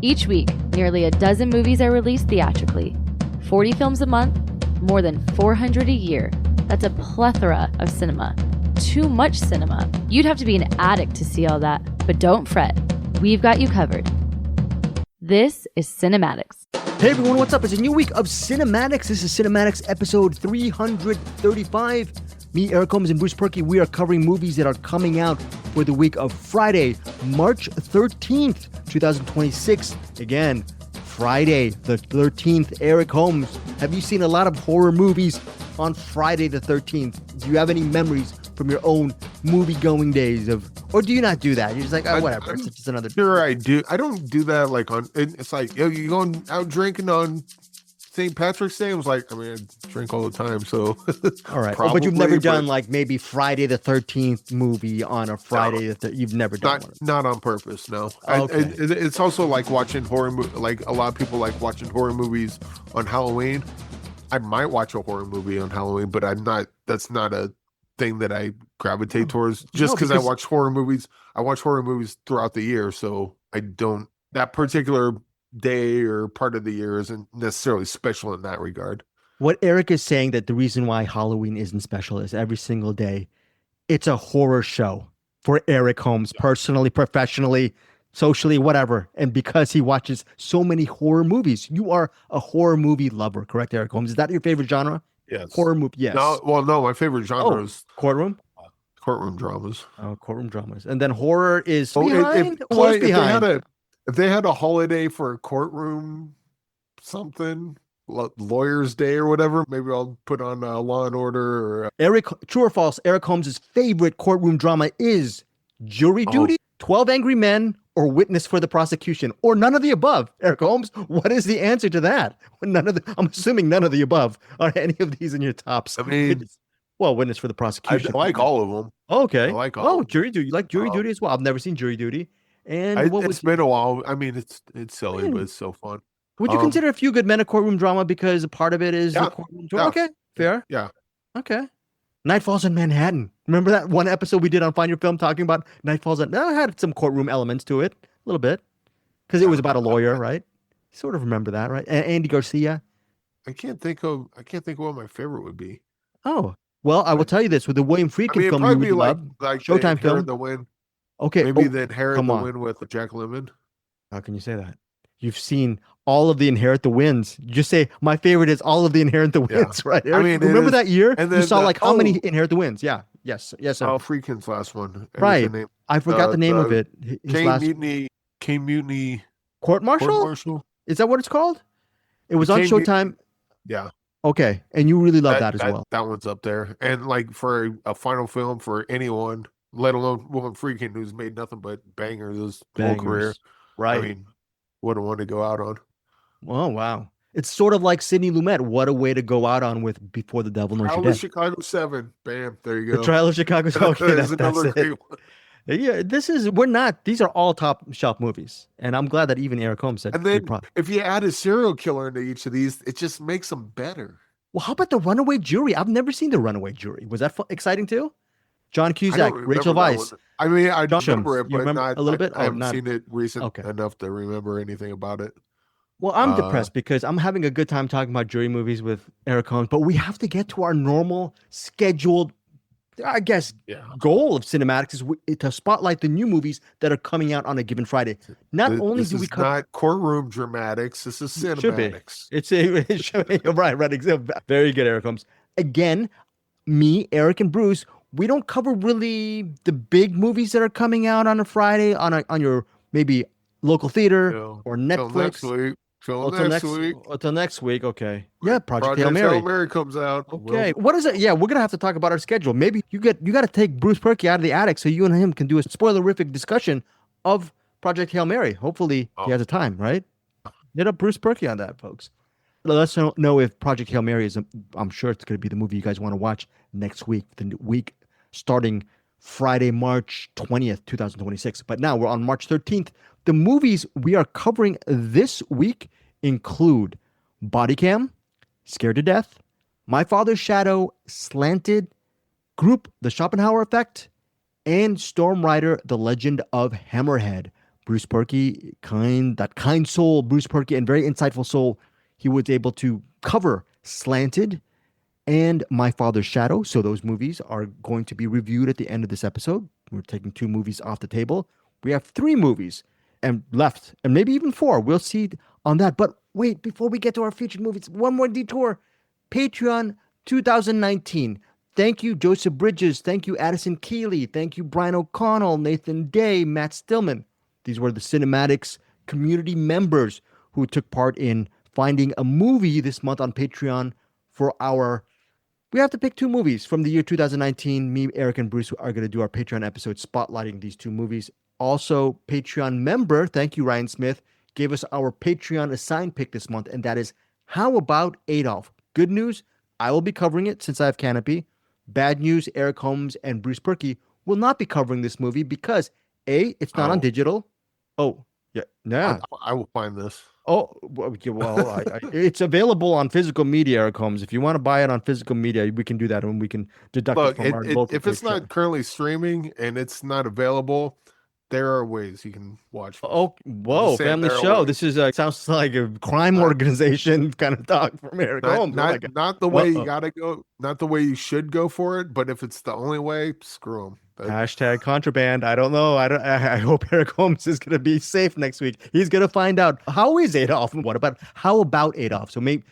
Each week, nearly a dozen movies are released theatrically. 40 films a month, more than 400 a year. That's a plethora of cinema. Too much cinema. You'd have to be an addict to see all that, but don't fret. We've got you covered. This is CinemAddicts. Hey everyone, what's up? It's a new week of CinemAddicts. This is CinemAddicts episode 335. Me, Eric Holmes, and Bruce Purkey, we are covering movies that are coming out for the week of Friday, March 13th, 2026. Again, Friday the 13th. Eric Holmes, have you seen a lot of horror movies on Friday the 13th? Do you have any memories from your own movie-going days or do you not do that? You're just like, oh, whatever. It's just another. Sure, I do. I don't do that like on. It's like, yo, you going out drinking on St. Patrick's Day? I was like, I mean, I drink all the time, so. All right, but you've never done like maybe Friday the 13th movie on a Friday. You've never done one. Not on purpose, no. Okay. It's also like watching horror. Like a lot of people like watching horror movies on Halloween. I might watch a horror movie on Halloween, but I'm not. That's not a thing that I gravitate towards. Just because I watch horror movies. I watch horror movies throughout the year, so I don't. That particular day or part of the year isn't necessarily special in that regard. What Eric is saying, that the reason why Halloween isn't special is every single day it's a horror show for Eric Holmes, personally, professionally, socially, whatever. And because he watches so many horror movies. You are a horror movie lover, correct, Eric Holmes? Is that your favorite genre? Yes. Horror movie, yes. No, my favorite genre is courtroom dramas. Oh, courtroom dramas. And then horror is behind. Behind. If they had a holiday for a courtroom something, Lawyer's Day or whatever, maybe I'll put on Law and Order. True or false, Eric Holmes' favorite courtroom drama is Jury Duty, 12 Angry Men, or Witness for the Prosecution, or none of the above. Eric Holmes, what is the answer to that? I'm assuming none of the above. Are any of these in your tops? I mean, Witness for the Prosecution. I like all of them. Okay. I like all. Jury Duty. You like Jury Duty as well? I've never seen Jury Duty. And it's been a while. I mean, it's silly, but it's so fun. Would you consider A Few Good Men a courtroom drama because a part of it is the courtroom drama? Yeah. Okay, fair. Yeah. Okay. Night Falls in Manhattan. Remember that one episode we did on Find Your Film talking about Night Falls? That had some courtroom elements to it, a little bit, because it was about a lawyer, right? Sort of remember that, right? Andy Garcia. I can't think of what my favorite would be. Oh, well, I will tell you this: with the William Friedkin film, you would love Showtime film. The Wind. Okay, maybe the Inherit the Wind with Jack Lemmon. How can you say that? You've seen all of the Inherit the Winds. You just say my favorite is all of the Inherit the Winds, right? Eric? I mean, remember that year? And you saw how many Inherit the Winds? Yeah, yes. Friedkin's last one, right? I forgot the name of it. King Mutiny. Court Martial. Is that what it's called? It was on Showtime. Yeah. Okay, and you really love that as well. That one's up there, and like for a final film for anyone, let alone William Friedkin, who's made nothing but bangers his whole career. Right. I mean, what a one to go out on. Oh, wow. It's sort of like Sidney Lumet. What a way to go out on with Before the Devil Knows You're Dead. Chicago 7. Bam. There you go. The Trial of Chicago 7. Okay, that's another great one. Yeah, these are all top shelf movies. And I'm glad that even Eric Holmes said. And then if you add a serial killer into each of these, it just makes them better. Well, how about The Runaway Jury? I've never seen The Runaway Jury. Was that exciting too? John Cusack, Rachel Weisz. I mean, I remember it, but not a little bit. I haven't seen it recent enough to remember anything about it. Well, I'm depressed because I'm having a good time talking about jury movies with Eric Holmes, but we have to get to our normal scheduled, I guess, goal of CinemAddicts is to spotlight the new movies that are coming out on a given Friday. Not only do we cover not courtroom dramatics, this is CinemAddicts. It should be. Right. Very good, Eric Holmes. Again, me, Eric, and Bruce. We don't cover really the big movies that are coming out on a Friday on your maybe local theater or Netflix. Until next week. Okay. Yeah, Project Hail Mary. Hail Mary comes out. Okay. What is it? Yeah, we're gonna have to talk about our schedule. Maybe you got to take Bruce Purkey out of the attic so you and him can do a spoilerific discussion of Project Hail Mary. Hopefully he has a time, right? Hit up Bruce Purkey on that, folks. Let us know if Project Hail Mary is. I'm sure it's going to be the movie you guys want to watch next week. The week starting Friday, March 20th, 2026. But now we're on March 13th. The movies we are covering this week include Bodycam, Scared to Death, My Father's Shadow, Slanted, Group, The Schopenhauer Effect, and Stormrider, The Legend of Hammerhead. Bruce Purkey, that kind soul, Bruce Purkey, and very insightful soul, he was able to cover Slanted and My Father's Shadow. So those movies are going to be reviewed at the end of this episode. We're taking 2 movies off the table. We have 3 movies and left, and maybe even 4. We'll see on that. But wait, before we get to our featured movies, one more detour. Patreon 2019. Thank you, Joseph Bridges. Thank you, Addison Keeley. Thank you, Brian O'Connell, Nathan Day, Matt Stillman. These were the CinemAddicts community members who took part in finding a movie this month on Patreon for our... We have to pick 2 movies from the year 2019. Me, Eric, and Bruce are going to do our Patreon episode spotlighting these 2 movies. Also, Patreon member, thank you, Ryan Smith, gave us our Patreon assigned pick this month, and that is How About Adolf? Good news, I will be covering it since I have Canopy. Bad news, Eric Holmes and Bruce Purkey will not be covering this movie because A, it's not on digital. Oh, yeah. I will find this. Oh, well, it's available on physical media, Eric Holmes. If you want to buy it on physical media, we can do that and we can deduct it from our local if it's not currently streaming and it's not available, there are ways you can watch. Oh, whoa, family show. This is sounds like a crime organization kind of talk from Eric Holmes. Not the way you gotta go, not the way you should go for it, but if it's the only way, screw them. Hashtag contraband. I don't know. I hope Eric Holmes is going to be safe next week. He's going to find out how is Adolf and how about Adolf. So maybe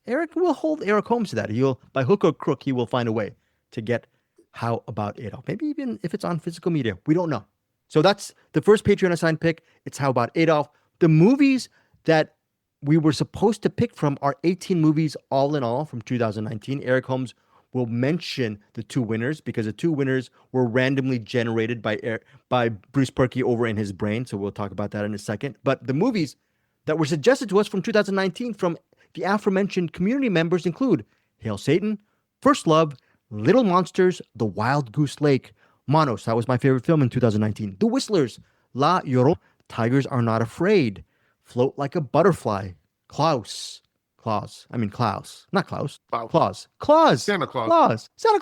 Eric will hold Eric Holmes to that. He'll, by hook or crook, he will find a way to get how about Adolf. Maybe even if it's on physical media. We don't know. So that's the first Patreon assigned pick. It's How About Adolf. The movies that we were supposed to pick from are 18 movies all in all from 2019. Eric Holmes will mention the 2 winners because the 2 winners were randomly generated by Bruce Purkey over in his brain. So we'll talk about that in a second. But the movies that were suggested to us from 2019 from the aforementioned community members include Hail Satan, First Love, Little Monsters, The Wild Goose Lake, Manos, that was my favorite film in 2019, The Whistlers, La Llorona, Tigers Are Not Afraid, Float Like a Butterfly, Klaus. Not Klaus. Claus. Santa Claus. Santa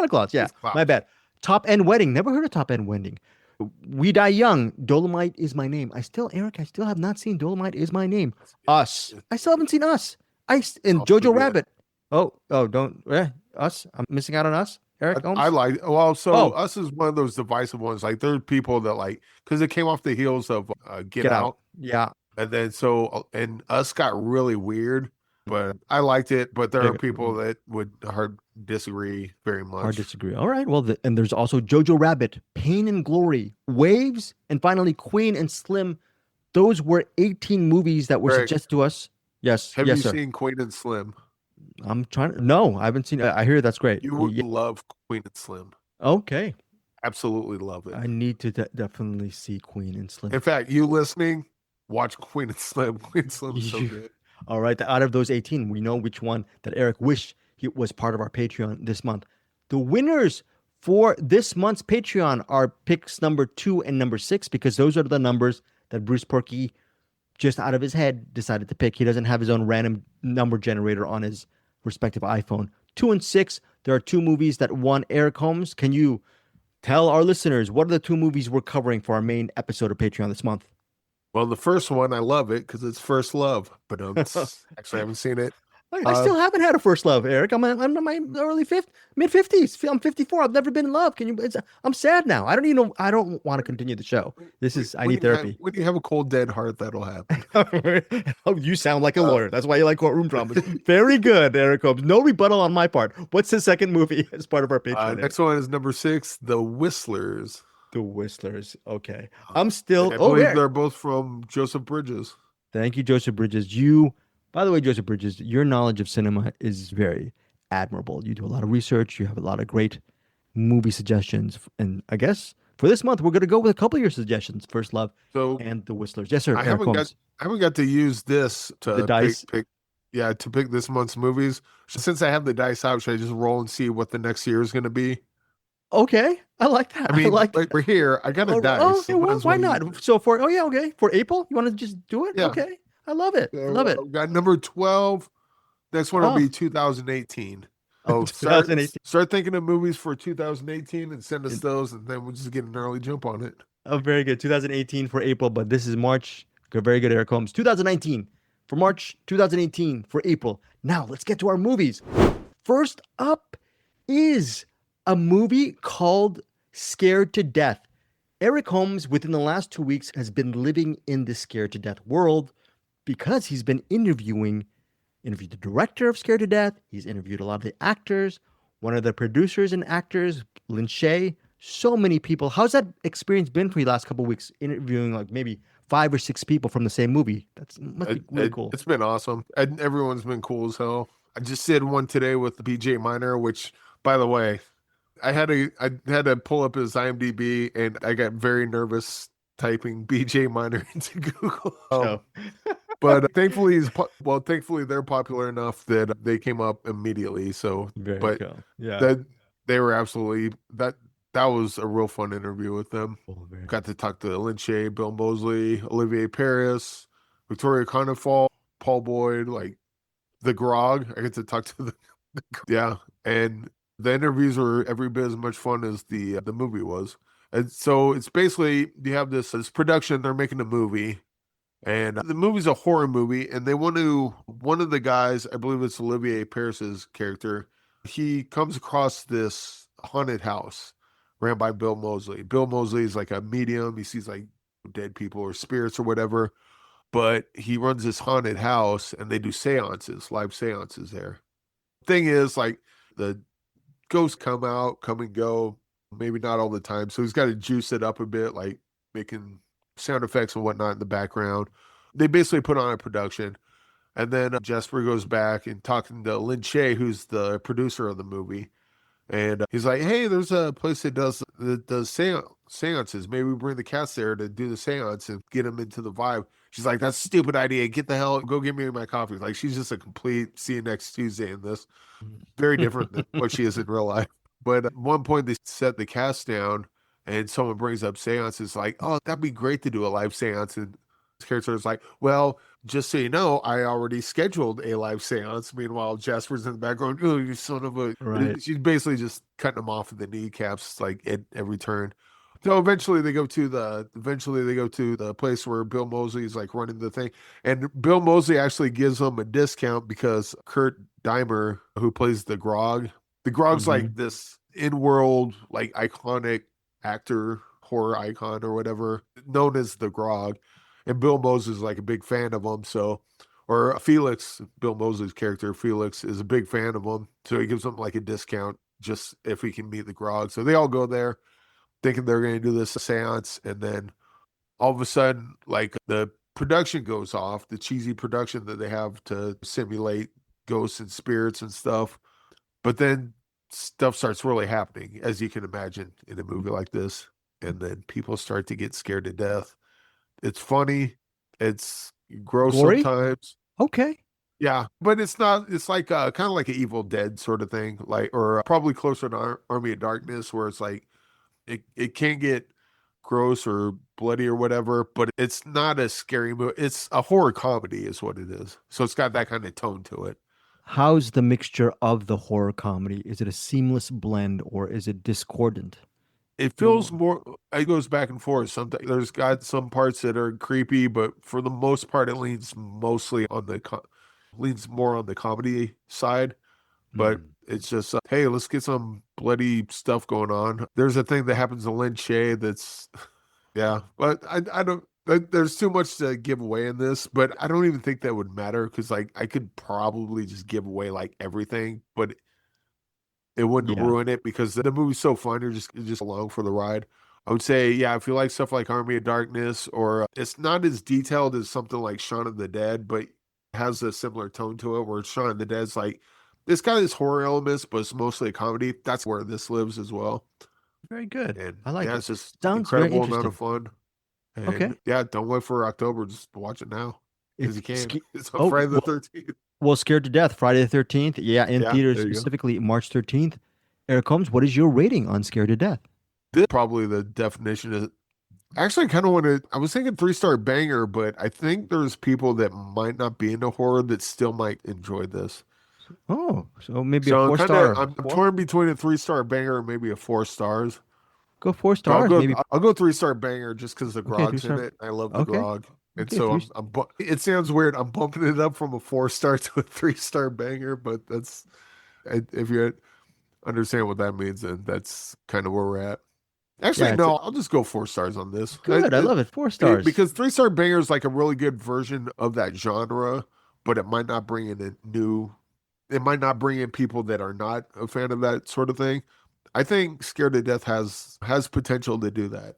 Claus. Yeah, my bad. Top End Wedding. Never heard of Top End Wedding. We Die Young. Dolomite Is My Name. Eric, I still have not seen Dolomite Is My Name. Us. I still haven't seen Us. And Jojo Rabbit. Us. I'm missing out on Us. Eric Holmes? Us is one of those divisive ones. Like there's people that like, because it came off the heels of Get Out. Yeah. And then and Us got really weird. But I liked it, but there are people that would disagree very much. All right. Well, and there's also Jojo Rabbit, Pain and Glory, Waves, and finally Queen and Slim. Those were 18 movies that were suggested to us. Yes. Have you seen Queen and Slim? I'm trying to. No, I haven't seen it. I hear that's great. You would love Queen and Slim. Okay. Absolutely love it. I need to definitely see Queen and Slim. In fact, you listening, watch Queen and Slim. Queen and Slim is so good. All right. Out of those 18, we know which one that Eric wished he was part of our Patreon this month. The winners for this month's Patreon are picks number 2 and number 6 because those are the numbers that Bruce Purkey just out of his head decided to pick. He doesn't have his own random number generator on his respective iPhone. 2 and 6, there are 2 movies that won. Eric Holmes, can you tell our listeners what are the 2 movies we're covering for our main episode of Patreon this month? Well, the first one, I love it because it's First Love, but actually I haven't seen it. I still haven't had a first love, Eric. I'm in my mid-50s. I'm 54. I've never been in love. I'm sad now. I don't want to continue the show. I need therapy. When you have a cold, dead heart, that'll happen. Oh, you sound like a lawyer. That's why you like courtroom dramas. Very good, Eric Holmes. No rebuttal on my part. What's the second movie as part of our Patreon? Next one is number 6, The Whistlers. The Whistlers. Okay. I'm still... I believe they're both from Joseph Bridges. Thank you, Joseph Bridges. By the way, Joseph Bridges, your knowledge of cinema is very admirable. You do a lot of research. You have a lot of great movie suggestions. And I guess for this month, we're going to go with a couple of your suggestions. First Love and The Whistlers. Yes, sir. I haven't got to use this to pick this month's movies. Since I have the dice out, should I just roll and see what the next year is going to be? Okay. I like that. I mean, we're here. I got a dice. Oh, so why not? So for April, you want to just do it? Yeah. Okay. I love it. Love it. Got number 12. Next one will be 2018. Oh, start thinking of movies for 2018 and send us those, and then we'll just get an early jump on it. Oh, very good. 2018 for April, but this is March. Good, very good, Eric Holmes. 2019 for March, 2018 for April. Now let's get to our movies. First up is a movie called Scared to Death. Eric Holmes, within the last 2 weeks, has been living in the Scared to Death world because he's been interviewed the director of Scared to Death. He's interviewed a lot of the actors, one of the producers and actors, Lin Shaye, so many people. How's that experience been for you the last couple of weeks, interviewing like maybe 5 or 6 people from the same movie? Must be really cool. It's been awesome. And everyone's been cool as hell. I just did one today with BJ Minor, which, by the way, I had to pull up his IMDb, and I got very nervous typing BJ Minor into Google. But thankfully thankfully they're popular enough that they came up immediately. So, Very cool. Yeah. that they were absolutely that was a real fun interview with them. Got to talk to Lin Shaye, Bill Moseley, Olivier Paris, Victoria Conifal, Paul Boyd, like the Grog. I get to talk to and the interviews were every bit as much fun as the movie was. And so it's basically you have this production. They're making a movie, and the movie's a horror movie, and one of the guys, I believe it's Olivier Paris's character, he comes across this haunted house ran by Bill Moseley. Bill Moseley is like a medium. He sees like dead people or spirits or whatever, but he runs this haunted house and they do live seances there. Thing is, like, the ghosts come and go, maybe not all the time. So he's got to juice it up a bit, like making sound effects and whatnot in the background. They basically put on a production. And then Jesper goes back and talking to Lin Shaye, who's the producer of the movie. And he's like, hey, there's a place that does seances. Maybe we bring the cast there to do the seance and get them into the vibe. She's like, that's a stupid idea. Get the hell, go give me my coffee. Like, she's just a complete see you next Tuesday in this. Very different than what she is in real life. But at one point, they set the cast down and someone brings up seances like, oh, that'd be great to do a live seance. And this character is like, well, just so you know, I already scheduled a live seance. Meanwhile, Jasper's in the background. Oh, you son of a... Right. She's basically just cutting him off at the kneecaps, like at every turn. So eventually they go to the place where Bill Moseley is like running the thing. And Bill Moseley actually gives them a discount because Kurt Deimer, who plays the Grog, like this in-world, like iconic actor, horror icon or whatever, known as the Grog. And Bill Moseley is like a big fan of him. So, or Felix, Bill Moseley's character, Felix, is a big fan of him. So he gives them like a discount just if we can meet the Grog. So they all go there thinking they're going to do this seance. And then all of a sudden, like, the production goes off, the cheesy production that they have to simulate ghosts and spirits and stuff. But then stuff starts really happening, as you can imagine in a movie like this. And then people start to get scared to death. It's funny. It's gross Gory? sometimes. Okay. Yeah, but it's not. It's like kind of like an Evil Dead sort of thing, like, or probably closer to Army of Darkness, where it's like it can get gross or bloody or whatever, but it's not a scary movie. It's a horror comedy, is what it is. So it's got that kind of tone to it. How's the mixture of the horror comedy? Is it a seamless blend or is it discordant? It feels more, it goes back and forth. Sometimes there's got some parts that are creepy, but for the most part, it leans more on the comedy side. But it's just, hey, let's get some bloody stuff going on. There's a thing that happens to Lin Shaye that's, yeah, but I don't, there's too much to give away in this, but I don't even think that would matter because, like, I could probably just give away like everything, but it wouldn't ruin it because the movie's so fun. You're just along for the ride. I would say, yeah, if you like stuff like Army of Darkness, or it's not as detailed as something like Shaun of the Dead, but it has a similar tone to it where Shaun of the Dead's like, it's got its horror elements, but it's mostly a comedy. That's where this lives as well. Very good. And I like it. It's just Sounds very incredible amount interesting. of fun. And Okay. yeah, don't wait for October. Just watch it now. Because you It's can. It's on Friday the 13th. Well, Scared to Death, Friday the 13th. Yeah, in theaters, there you go. specifically March 13th. Eric Holmes, what is your rating on Scared to Death? This is probably the definition of, actually, I kind of want to, I was thinking 3-star banger, but I think there's people that might not be into horror that still might enjoy this. Oh, so maybe So a 4-star. I'm torn between a 3-star banger and maybe a 4 stars. Go 4 So I'll stars, go. maybe. I'll go 3-star banger just because the Okay, grog's in 3-star. it. I love the Okay. grog, and Okay, so 3. It sounds weird. I'm bumping it up from a 4-star to a 3-star banger, but if you understand what that means, then that's kind of where we're at. Actually, Yeah, it's no, I'll just go 4 stars on this. good. I love it. 4 stars. Because 3-star banger is like a really good version of that genre, but it might not bring in it might not bring in people that are not a fan of that sort of thing. I think Scared to Death has potential to do that.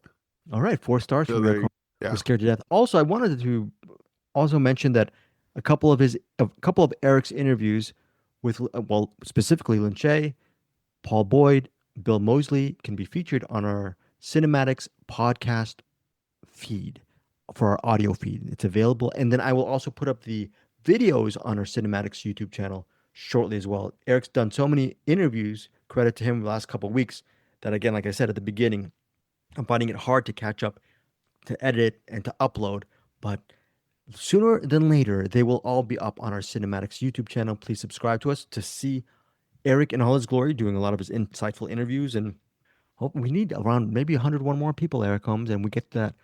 All right, 4 stars So from they, Eric Holmes yeah. for Scared to Death. Also, I wanted to also mention that a couple of Eric's interviews with specifically Lin Shaye, Paul Boyd, Bill Moseley can be featured on our Cinematics podcast feed for our audio feed. It's available. And then I will also put up the videos on our Cinematics YouTube channel shortly as well. Eric's done so many interviews, credit to him the last couple of weeks, that again, like I said at the beginning, I'm finding it hard to catch up, to edit, and to upload. But sooner than later, they will all be up on our Cinematics YouTube channel. Please subscribe to us to see Eric in all his glory doing a lot of his insightful interviews. And hope we need around maybe 101 more people, Eric Holmes, and we get that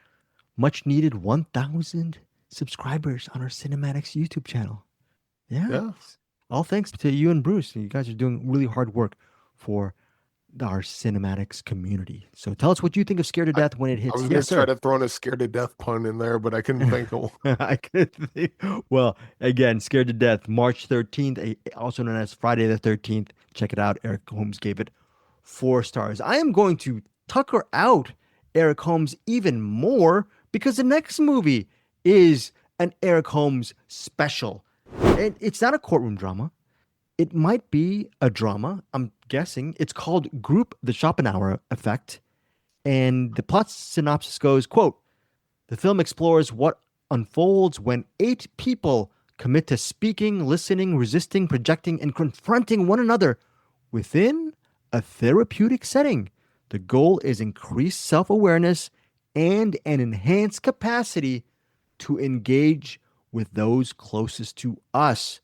much needed 1,000 subscribers on our Cinematics YouTube channel. Yeah. All thanks to you and Bruce. You guys are doing really hard work for our Cinematics community. So tell us what you think of Scared to Death when it hits. I was going to try to throw in a Scared to Death pun in there, but I couldn't think of one. I could think. Well, again, Scared to Death, March 13th, also known as Friday the 13th. Check it out. Eric Holmes gave it 4 stars. I am going to tucker out Eric Holmes even more because the next movie is an Eric Holmes special. And it's not a courtroom drama. It might be a drama, I'm guessing. It's called Group: The Schopenhauer Effect. And the plot synopsis goes, quote, "The film explores what unfolds when 8 people commit to speaking, listening, resisting, projecting, and confronting one another within a therapeutic setting. The goal is increased self-awareness and an enhanced capacity to engage with those closest to us."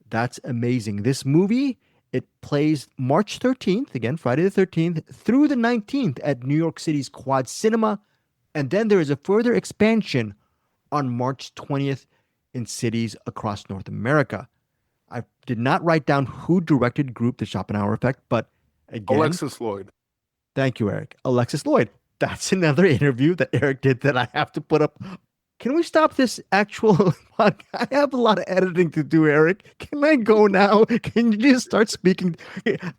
That's amazing. This movie, it plays March 13th, again, Friday the 13th, through the 19th at New York City's Quad Cinema. And then there is a further expansion on March 20th in cities across North America. I did not write down who directed Group: The Schopenhauer Effect, but again... Alexis Lloyd. Thank you, Eric. Alexis Lloyd. That's another interview that Eric did that I have to put up. Can we stop this actual podcast? I have a lot of editing to do, Eric. Can I go now? Can you just start speaking?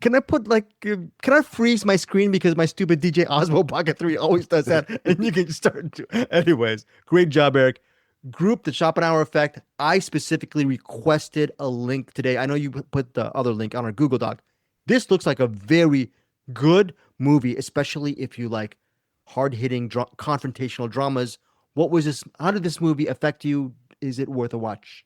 Can I put can I freeze my screen because my stupid DJ Osmo Pocket 3 always does that? And you can just start to. Anyways, great job, Eric. Group: The Schopenhauer Effect. I specifically requested a link today. I know you put the other link on our Google Doc. This looks like a very good movie, especially if you like hard-hitting confrontational dramas. What was this? How did this movie affect you? Is it worth a watch?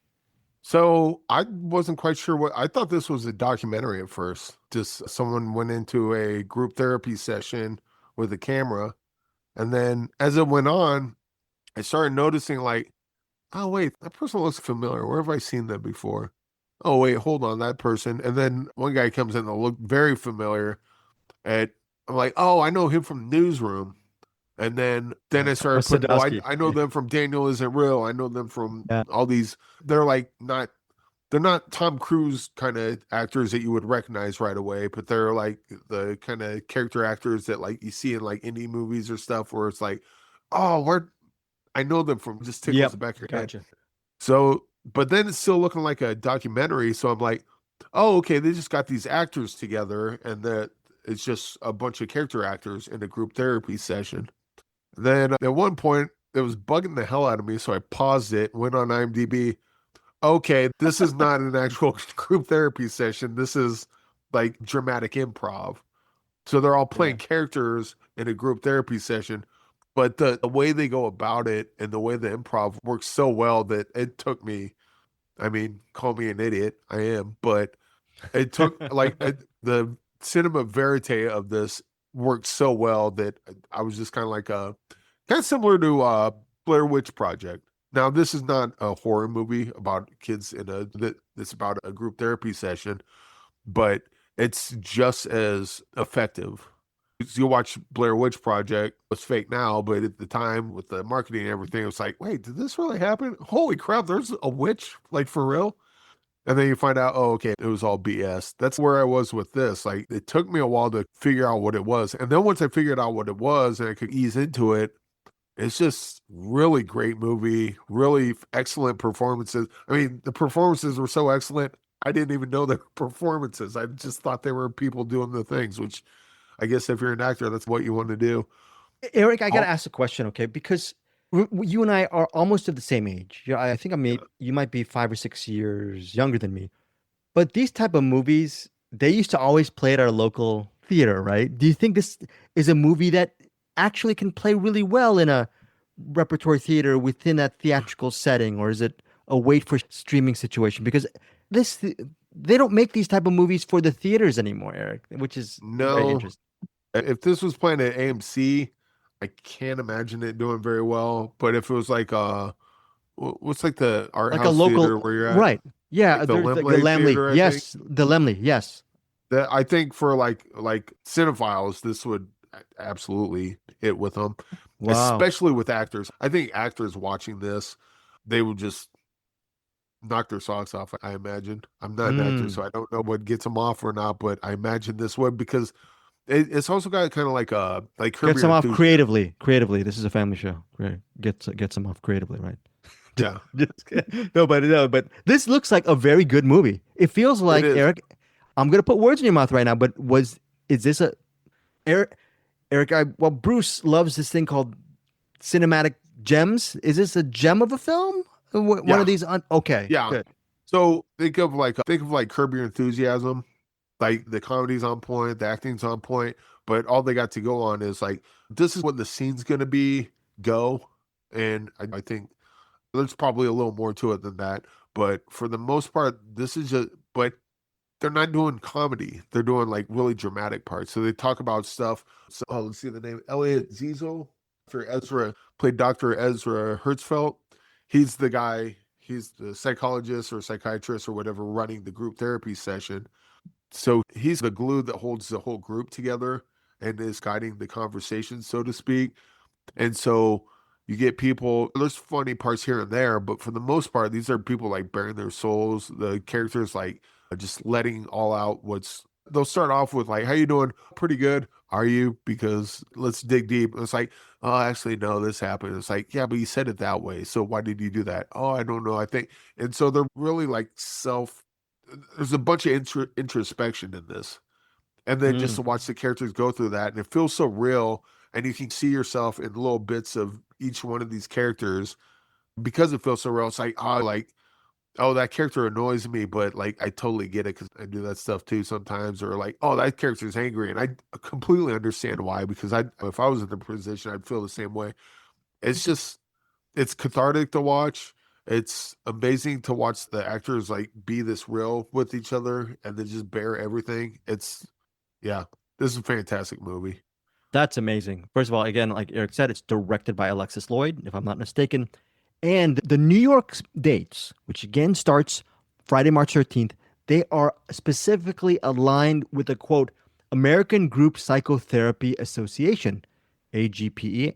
So I wasn't quite sure I thought this was a documentary at first. Just someone went into a group therapy session with a camera. And then as it went on, I started noticing oh, wait, that person looks familiar. Where have I seen them before? Oh, wait, hold on, that person. And then one guy comes in that looked very familiar. And I'm like, oh, I know him from Newsroom. And then I started putting, I know them from Daniel Isn't Real. I know them from all these. They're they're not Tom Cruise kind of actors that you would recognize right away, but they're like the kind of character actors that you see in indie movies or stuff where it's like, oh, I know them from, just tickles the back of your head. So, but then it's still looking like a documentary. So I'm like, oh, okay, they just got these actors together and that it's just a bunch of character actors in a group therapy session. Then at one point, it was bugging the hell out of me, so I paused it, went on IMDb. Okay, this is not an actual group therapy session. This is dramatic improv. So they're all playing characters in a group therapy session, but the way they go about it and the way the improv works so well that it took me, call me an idiot, I am, but it took the cinema verite of this worked so well that I was just kind of similar to Blair Witch Project. Now, this is not a horror movie about kids it's about a group therapy session, but it's just as effective You watch Blair Witch Project, it's fake now, but at the time with the marketing and everything, it was like, wait, did this really happen? Holy crap, there's a witch, like for real? And then you find out, oh, okay, it was all BS. That's where I was with this. Like, it took me a while to figure out what it was. And then once I figured out what it was and I could ease into it, it's just really great movie, really excellent performances. I mean, the performances were so excellent, I didn't even know they were performances. I just thought they were people doing the things, which I guess if you're an actor, that's what you want to do. Eric, I got to ask a question, okay? Because you and I are almost of the same age. I think you might be 5 or 6 years younger than me. But these type of movies, they used to always play at our local theater, right? Do you think this is a movie that actually can play really well in a repertory theater within that theatrical setting, or is it a wait for streaming situation? Because they don't make these type of movies for the theaters anymore, Eric, which is very No, interesting. if this was playing at AMC, I can't imagine it doing very well. But if it was like what's like the art Like a house local, theater where you're at, right? Yeah, like the there's the Limley Lamley. Theater, I think. Yes, the Lamley. Yes. That I think for like cinephiles, this would absolutely hit with them, Wow. especially with actors. I think actors watching this, they would just knock their socks off. I imagine. I'm not an actor, Mm. so I don't know what gets them off or not, but I imagine this would because it's also got kind of like Curb Gets Your them off Enthusiasm. creatively. Creatively, this is a family show. Great. Gets them off creatively, right? Yeah, No, but this looks like a very good movie. It feels it like, is. Eric, I'm gonna put words in your mouth right now, but is this a Eric? Well, Bruce loves this thing called cinematic gems. Is this a gem of a film? One Yeah, of these? Okay, yeah. good. So think of like Curb Your Enthusiasm. Like the comedy's on point, the acting's on point, but all they got to go on is like this is what the scene's gonna be. Go, and I think there's probably a little more to it than that. But for the most part, this is just. But they're not doing comedy. They're doing like really dramatic parts. So they talk about stuff. So let's see the name. Elliot Ziesel for Ezra played Dr. Ezra Hertzfeld. He's the guy. He's the psychologist or psychiatrist or whatever running the group therapy session. So he's the glue that holds the whole group together and is guiding the conversation, so to speak. And so you get people, there's funny parts here and there, but for the most part, these are people like bearing their souls. The characters like just letting all out they'll start off with like, how you doing? Pretty good. Are you? Because let's dig deep. It's like, oh, actually, no, this happened. It's like, yeah, but you said it that way. So why did you do that? Oh, I don't know. I think. And so they're really like there's a bunch of introspection in this. And then just Mm. to watch the characters go through that, and it feels so real, and you can see yourself in little bits of each one of these characters because it feels so real. It's like, oh, that character annoys me, but like I totally get it because I do that stuff too sometimes. Or like, oh, that character's angry, and I completely understand why because if I was in the position, I'd feel the same way. It's just it's cathartic to watch. It's amazing to watch the actors like be this real with each other and then just bear everything. Yeah, this is a fantastic movie. That's amazing. First of all, again, like Eric said, it's directed by Alexis Lloyd, if I'm not mistaken. And the New York dates, which again starts Friday, March 13th, they are specifically aligned with the quote, American Group Psychotherapy Association, AGPA,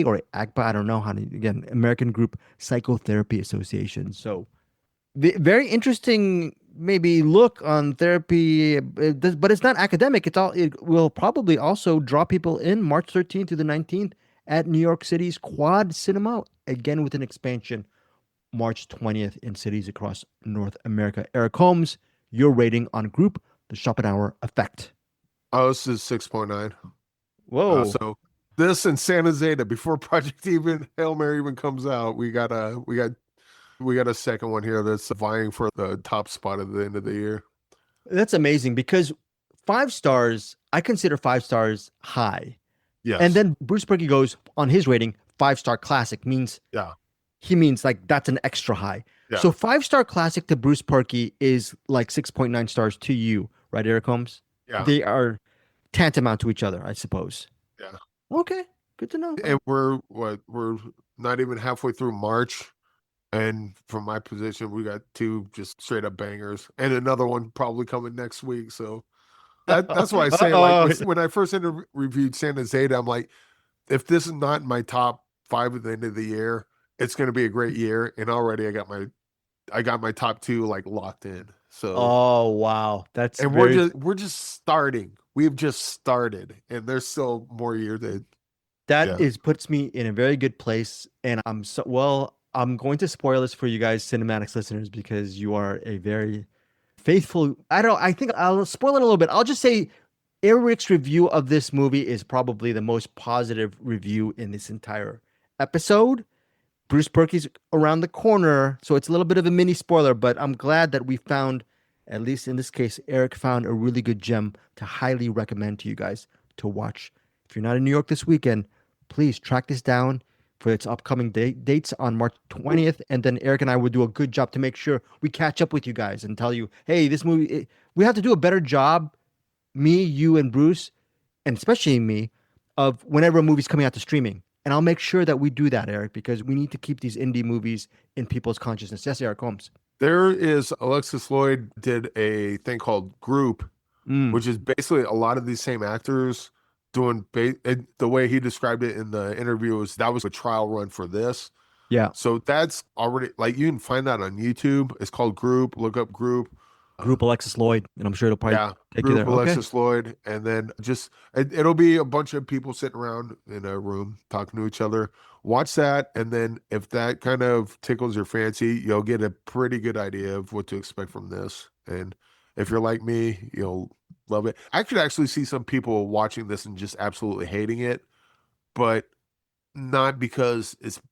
or AGPA, I don't know how to, again, American Group Psychotherapy Association. So very interesting maybe look on therapy, but it's not academic. It will probably also draw people in March 13th to the 19th at New York City's Quad Cinema, again with an expansion March 20th in cities across North America. Eric Holmes, your rating on Group, The Schopenhauer Effect. Oh, this is 6.9. Whoa. So this and Santa Zeta before Project even Hail Mary even comes out, we got a second one here that's vying for the top spot at the end of the year. That's amazing because 5 stars, I consider 5 stars high. Yes. And then Bruce Purkey goes on his rating, 5-star classic means Yeah. he means like that's an extra high. Yeah. So 5-star classic to Bruce Purkey is like 6.9 stars to you, right, Eric Holmes? Yeah. They are tantamount to each other, I suppose. Yeah. Okay, good to know. And we're not even halfway through March. And from my position, we got two just straight up bangers and another one probably coming next week. So That's why I say, Uh-oh. like, when I first reviewed Santa Zeta, I'm like, if this is not in my top 5 at the end of the year, it's going to be a great year. And already I got my top 2 like locked in. So, Oh wow, that's and very. we're just starting. We've just started, and there's still more year to. That Yeah. is puts me in a very good place, and I'm so well. I'm going to spoil this for you guys, Cinematics listeners, because you are a very faithful. I don't. I think I'll spoil it a little bit. I'll just say Eric's review of this movie is probably the most positive review in this entire episode. Bruce Purkey's around the corner, so it's a little bit of a mini spoiler, but I'm glad that we found, at least in this case, Eric found a really good gem to highly recommend to you guys to watch. If you're not in New York this weekend, please track this down for its upcoming dates on March 20th, and then Eric and I will do a good job to make sure we catch up with you guys and tell you, hey, this movie, we have to do a better job, me, you, and Bruce, and especially me, of whenever a movie's coming out to streaming. And I'll make sure that we do that, Eric, because we need to keep these indie movies in people's consciousness. Yes, Eric Holmes. There is Alexis Lloyd did a thing called Group, which is basically a lot of these same actors doing the way he described it in the interview was that was a trial run for this. Yeah. So that's already like you can find that on YouTube. It's called Group. Look up Group. Group Alexis Lloyd, and I'm sure it'll probably take Group you there. Alexis Lloyd, and then just it'll be a bunch of people sitting around in a room talking to each other. Watch that, and then if that kind of tickles your fancy, you'll get a pretty good idea of what to expect from this. And if you're like me, you'll love it. I could actually see some people watching this and just absolutely hating it, but not because it's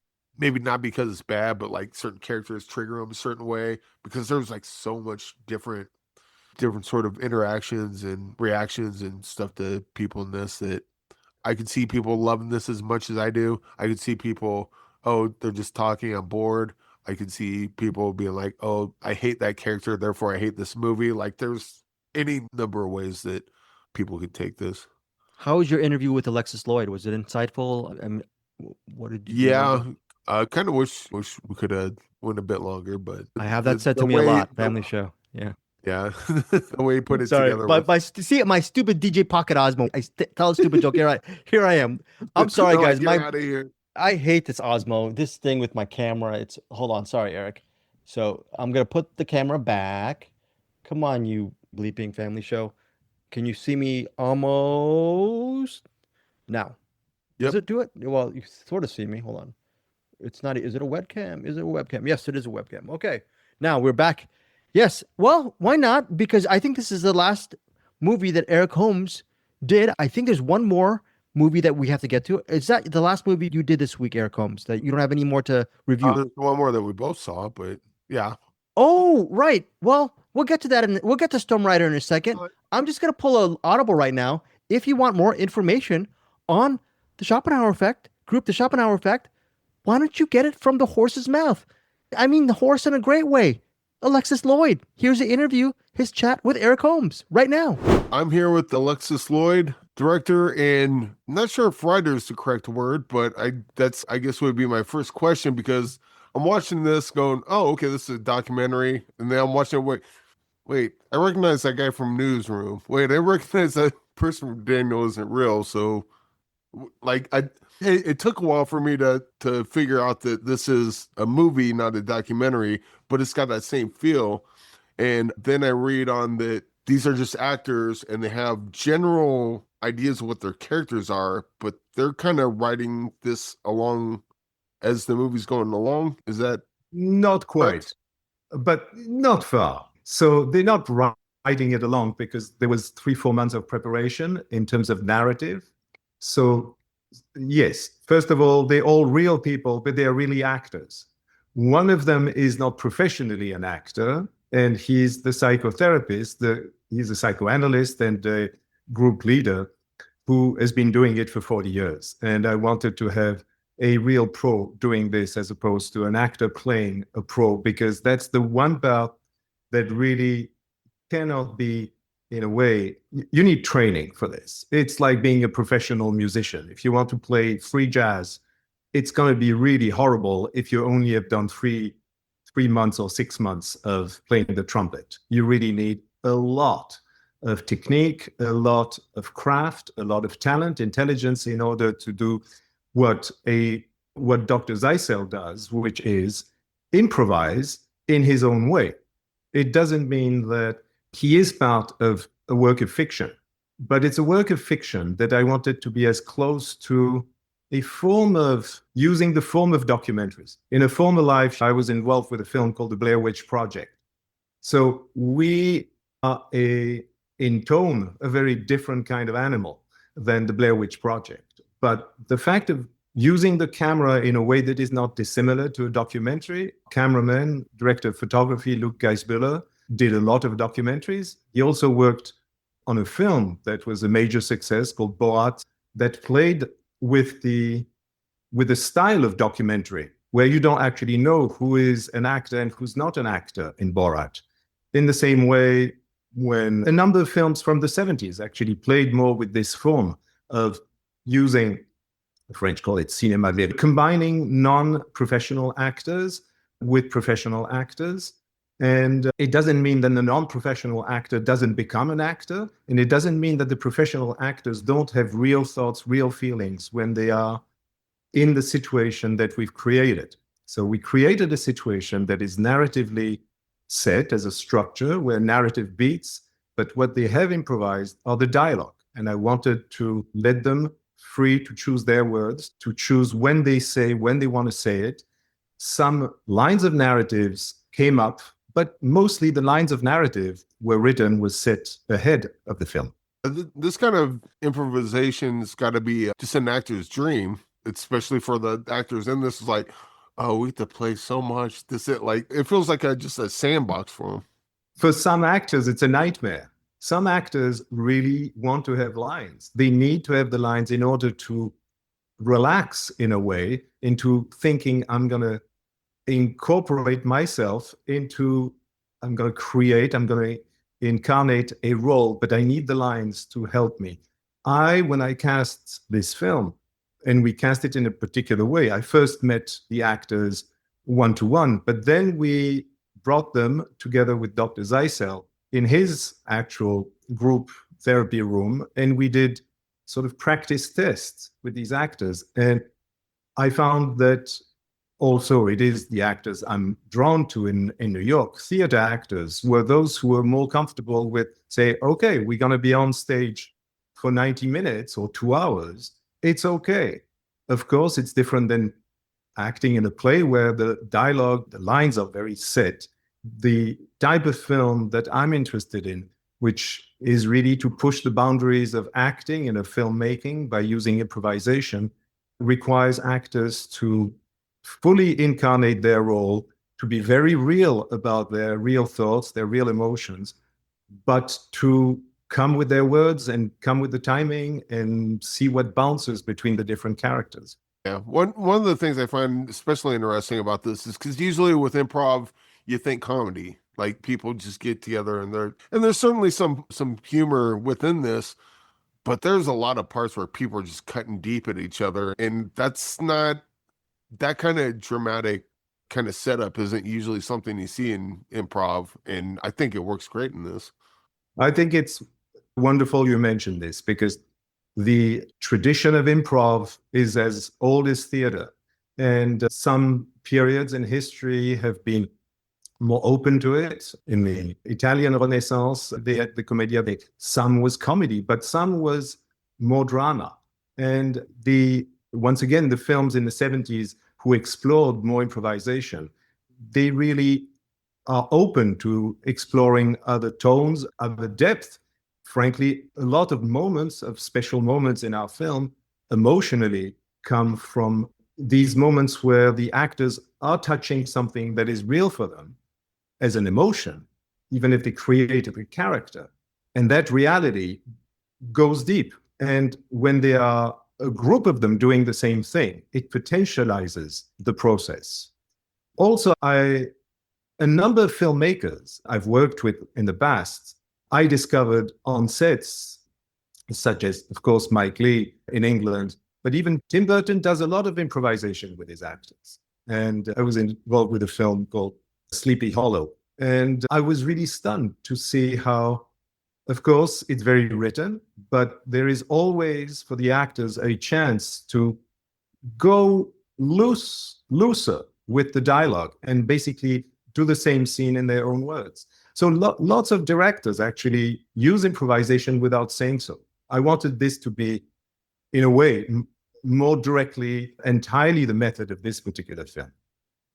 bad, but like certain characters trigger them a certain way because there's like so much different sort of interactions and reactions and stuff to people in this that I could see people loving this as much as I do. I could see people, oh, they're just talking, I'm bored. I could see people being like, oh, I hate that character, therefore I hate this movie. Like there's any number of ways that people could take this. How was your interview with Alexis Lloyd? Was it insightful? I mean, what did you Yeah, I kind of wish we could have went a bit longer, but I have that said to me a lot. Family show. Yeah. Yeah, the way he put it Sorry, together. but see my stupid DJ Pocket Osmo. I tell a stupid joke. Here I am. I'm sorry, guys. Out of here. I hate this Osmo. This thing with my camera. Hold on. Sorry, Eric. So I'm gonna put the camera back. Come on, you bleeping family show. Can you see me almost now? Yep. Does it do it? Well, you sort of see me. Hold on. It's not. Is it a webcam? Is it a webcam? Yes, it is a webcam. Okay. Now we're back. Yes. Well, why not? Because I think this is the last movie that Eric Holmes did. I think there's one more movie that we have to get to. Is that the last movie you did this week, Eric Holmes? That you don't have any more to review? There's one more that we both saw, but yeah. Oh, right. Well, we'll get to that, and we'll get to Stormrider in a second. I'm just gonna pull an audible right now. If you want more information on the Schopenhauer Effect, the Schopenhauer Effect, why don't you get it from the horse's mouth? I mean, the horse in a great way. Alexis Lloyd. Here's the interview, his chat with Eric Holmes right now. I'm here with Alexis Lloyd, director, and I'm not sure if writer is the correct word, but I guess would be my first question because I'm watching this going, oh, okay, this is a documentary, and then I'm watching it. Wait, I recognize that guy from Newsroom. Wait, I recognize that person from Daniel Isn't Real. So, like, it took a while for me to figure out that this is a movie, not a documentary, but it's got that same feel. And then I read on that these are just actors and they have general ideas of what their characters are, but they're kind of writing this along as the movie's going along. Is that not quite, correct? But not far. So they're not writing it along because there was 3-4 months of preparation in terms of narrative. So yes, first of all, they're all real people, but they're really actors. One of them is not professionally an actor, and he's the psychotherapist. He's a psychoanalyst and a group leader who has been doing it for 40 years. And I wanted to have a real pro doing this as opposed to an actor playing a pro, because that's the one part that really cannot be, in a way, you need training for this. It's like being a professional musician. If you want to play free jazz, it's going to be really horrible if you only have done 3 months or 6 months of playing the trumpet. You really need a lot of technique, a lot of craft, a lot of talent, intelligence in order to do what Dr. Zeisel does, which is improvise in his own way. It doesn't mean that he is part of a work of fiction, but it's a work of fiction that I wanted to be as close to a form of using the form of documentaries. In a former life, I was involved with a film called The Blair Witch Project. So we are in tone, a very different kind of animal than the Blair Witch Project. But the fact of using the camera in a way that is not dissimilar to a documentary, cameraman, director of photography, Luc Geisbüller, did a lot of documentaries. He also worked on a film that was a major success called Borat, that played with the style of documentary, where you don't actually know who is an actor and who's not an actor in Borat. In the same way, when a number of films from the 70s actually played more with this form of using, the French call it CinemAddicts, combining non-professional actors with professional actors. And it doesn't mean that the non-professional actor doesn't become an actor, and it doesn't mean that the professional actors don't have real thoughts, real feelings when they are in the situation that we've created. So we created a situation that is narratively set as a structure where narrative beats, but what they have improvised are the dialogue. And I wanted to let them free to choose their words, to choose when they want to say it. Some lines of narratives came up, but mostly the lines of narrative was set ahead of the film. This kind of improvisation's got to be just an actor's dream, especially for the actors in this. Is like, oh, we have to play so much. It feels like just a sandbox for them. For some actors, it's a nightmare. Some actors really want to have lines. They need to have the lines in order to relax in a way into thinking, I'm going to incorporate myself into, I'm going to incarnate a role, but I need the lines to help me. When I cast this film, and we cast it in a particular way, I first met the actors one-to-one, but then we brought them together with Dr. Zeisel in his actual group therapy room, and we did sort of practice tests with these actors. And I found that also it is the actors I'm drawn to in New York. Theater actors were those who were more comfortable with, say, okay, we're going to be on stage for 90 minutes or 2 hours. It's okay. Of course, it's different than acting in a play where the dialogue, the lines are very set. The type of film that I'm interested in, which is really to push the boundaries of acting and of filmmaking by using improvisation, requires actors to fully incarnate their role, to be very real about their real thoughts, their real emotions, but to come with their words and come with the timing and see what bounces between the different characters. Yeah, one of the things I find especially interesting about this is because usually with improv, you think comedy, like people just get together and there's certainly some humor within this, but there's a lot of parts where people are just cutting deep at each other, and that's not, that kind of dramatic kind of setup isn't usually something you see in improv, and I think it works great in this. I think it's wonderful you mentioned this, because the tradition of improv is as old as theater, and some periods in history have been more open to it. In the Italian Renaissance, they had the commedia dell'arte. Some was comedy, but some was more drama. And once again, the films in the 70s who explored more improvisation, they really are open to exploring other tones, other depth. Frankly, a lot of moments, of special moments in our film, emotionally come from these moments where the actors are touching something that is real for them as an emotion, even if they created a character. And that reality goes deep. And when there are a group of them doing the same thing, it potentializes the process. Also, a number of filmmakers I've worked with in the past, I discovered on sets, such as, of course, Mike Leigh in England, but even Tim Burton does a lot of improvisation with his actors. And I was involved with a film called Sleepy Hollow. And I was really stunned to see how Of course, it's very written, but there is always for the actors a chance to go looser with the dialogue and basically do the same scene in their own words. So lots of directors actually use improvisation without saying so. I wanted this to be, in a way, more directly, entirely the method of this particular film.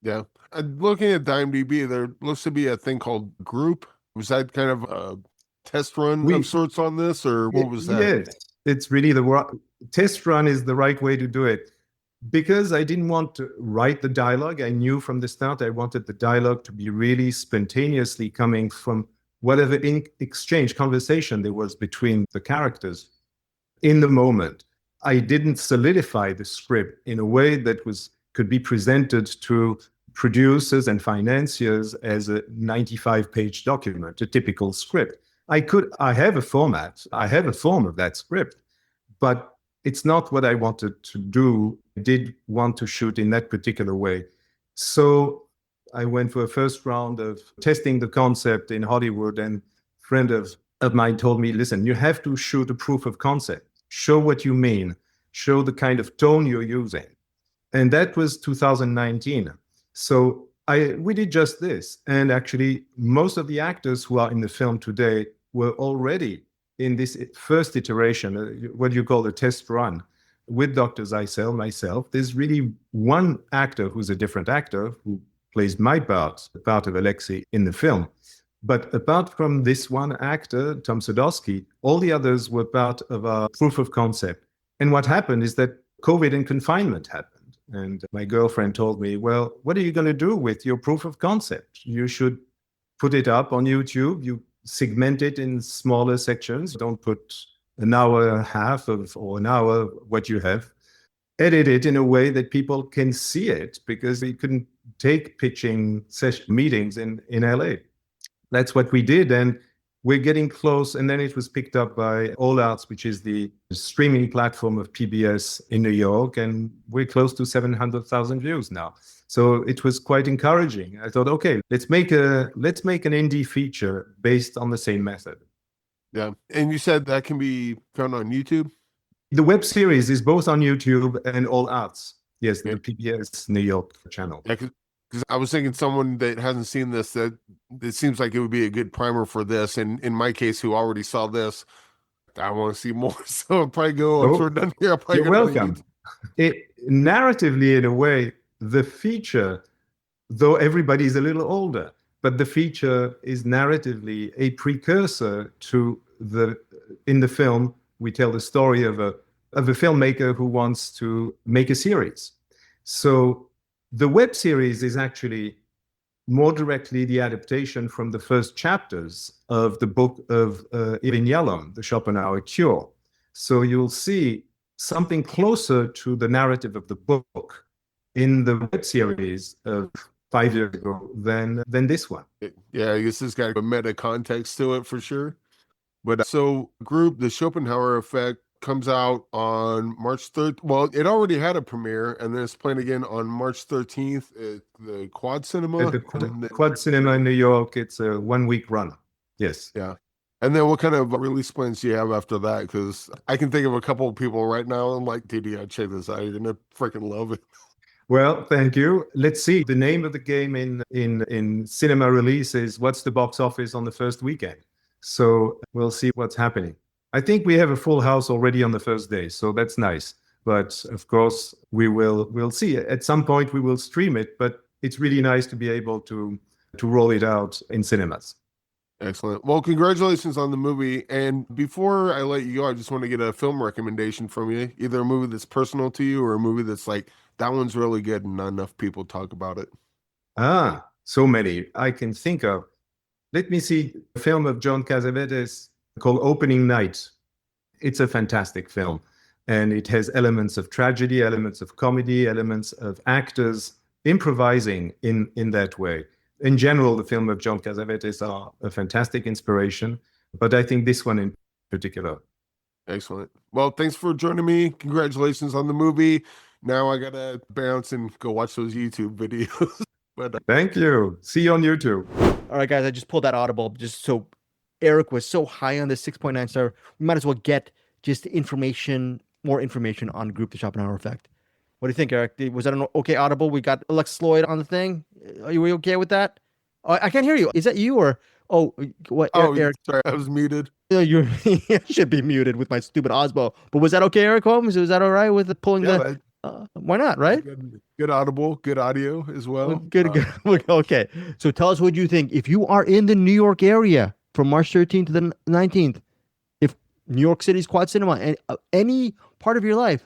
Yeah. Looking at the IMDb, there looks to be a thing called Group. Was that kind of a test run of sorts on this, or what was that? Yes, it's really test run is the right way to do it. Because I didn't want to write the dialogue, I knew from the start I wanted the dialogue to be really spontaneously coming from whatever exchange, conversation there was between the characters in the moment. I didn't solidify the script in a way that could be presented to producers and financiers as a 95-page document, a typical script. I have a format, I have a form of that script, but it's not what I wanted to do. I did want to shoot in that particular way. So I went for a first round of testing the concept in Hollywood, and a friend of mine told me, listen, you have to shoot a proof of concept. Show what you mean. Show the kind of tone you're using. And that was 2019. So we did just this. And actually, most of the actors who are in the film today were already in this first iteration, what you call the test run, with Dr. Zeisel, myself. There's really one actor who's a different actor who plays my part, the part of Alexis in the film. But apart from this one actor, Tom Sadowski, all the others were part of a proof of concept. And what happened is that COVID and confinement happened. And my girlfriend told me, well, what are you going to do with your proof of concept? You should put it up on YouTube. You segment it in smaller sections. Don't put an hour and a half or an hour what you have. Edit it in a way that people can see it, because we couldn't take pitching meetings in LA. That's what we did, and we're getting close. And then it was picked up by All Arts, which is the streaming platform of PBS in New York, and we're close to 700,000 views now. So it was quite encouraging. I thought, okay, let's make an indie feature based on the same method. Yeah. And you said that can be found on YouTube? The web series is both on YouTube and All Arts. Yes, the PBS New York channel. Yeah, because I was thinking someone that hasn't seen this, that it seems like it would be a good primer for this. And in my case, who already saw this, I want to see more. So I'll probably go, once we're done here, I'll probably you're welcome. Narratively, in a way, the feature, though everybody's a little older, but the feature is narratively a precursor to in the film, we tell the story of a filmmaker who wants to make a series. So the web series is actually more directly the adaptation from the first chapters of the book of Ibn Yalom, the Schopenhauer Cure. So you'll see something closer to the narrative of the book in the web series of 5 years ago than this one. Yeah, I guess it's got a meta context to it for sure. But so Group, the Schopenhauer Effect, comes out on March 3rd. Well, it already had a premiere, and then it's playing again on March 13th at the Quad Cinema. At the Quad Cinema in New York. It's a 1-week run. Yes. Yeah. And then what kind of release plans do you have after that? Because I can think of a couple of people right now. I'm like, dude, yeah, check this out. You're going to freaking love it. Well, thank you. Let's see. The name of the game in cinema release is what's the box office on the first weekend. So we'll see what's happening. I think we have a full house already on the first day, so that's nice. But of course, we'll see. At some point, we will stream it, but it's really nice to be able to roll it out in cinemas. Excellent. Well, congratulations on the movie. And before I let you go, I just want to get a film recommendation from you, either a movie that's personal to you or a movie that's like, that one's really good and not enough people talk about it. So many I can think of. Let me see a film of John Cassavetes called Opening Night. It's a fantastic film, and it has elements of tragedy, elements of comedy, elements of actors improvising in that way. In general, the film of John Cassavetes are a fantastic inspiration, but I think this one in particular. Excellent. Well, thanks for joining me. Congratulations on the movie. Now I gotta bounce and go watch those YouTube videos. But thank you. See you on YouTube. All right, guys, I just pulled that Audible just so Eric was so high on the 6.9 star. We might as well get just more information on Group the Schopenhauer Effect. What do you think, Eric? Was that an okay audible? We got Alexis Lloyd on the thing. Are you okay with that? Oh, I can't hear you. Is that you or what? Oh, Eric? sorry, I was muted. You should be muted with my stupid Osmo. But was that okay, Eric Holmes? Was that all right with pulling the? Why not? Right? Good audible, good audio as well. Good. Okay. So tell us what you think. If you are in the New York area from March 13th to the 19th, if New York City's Quad Cinema and any part of your life,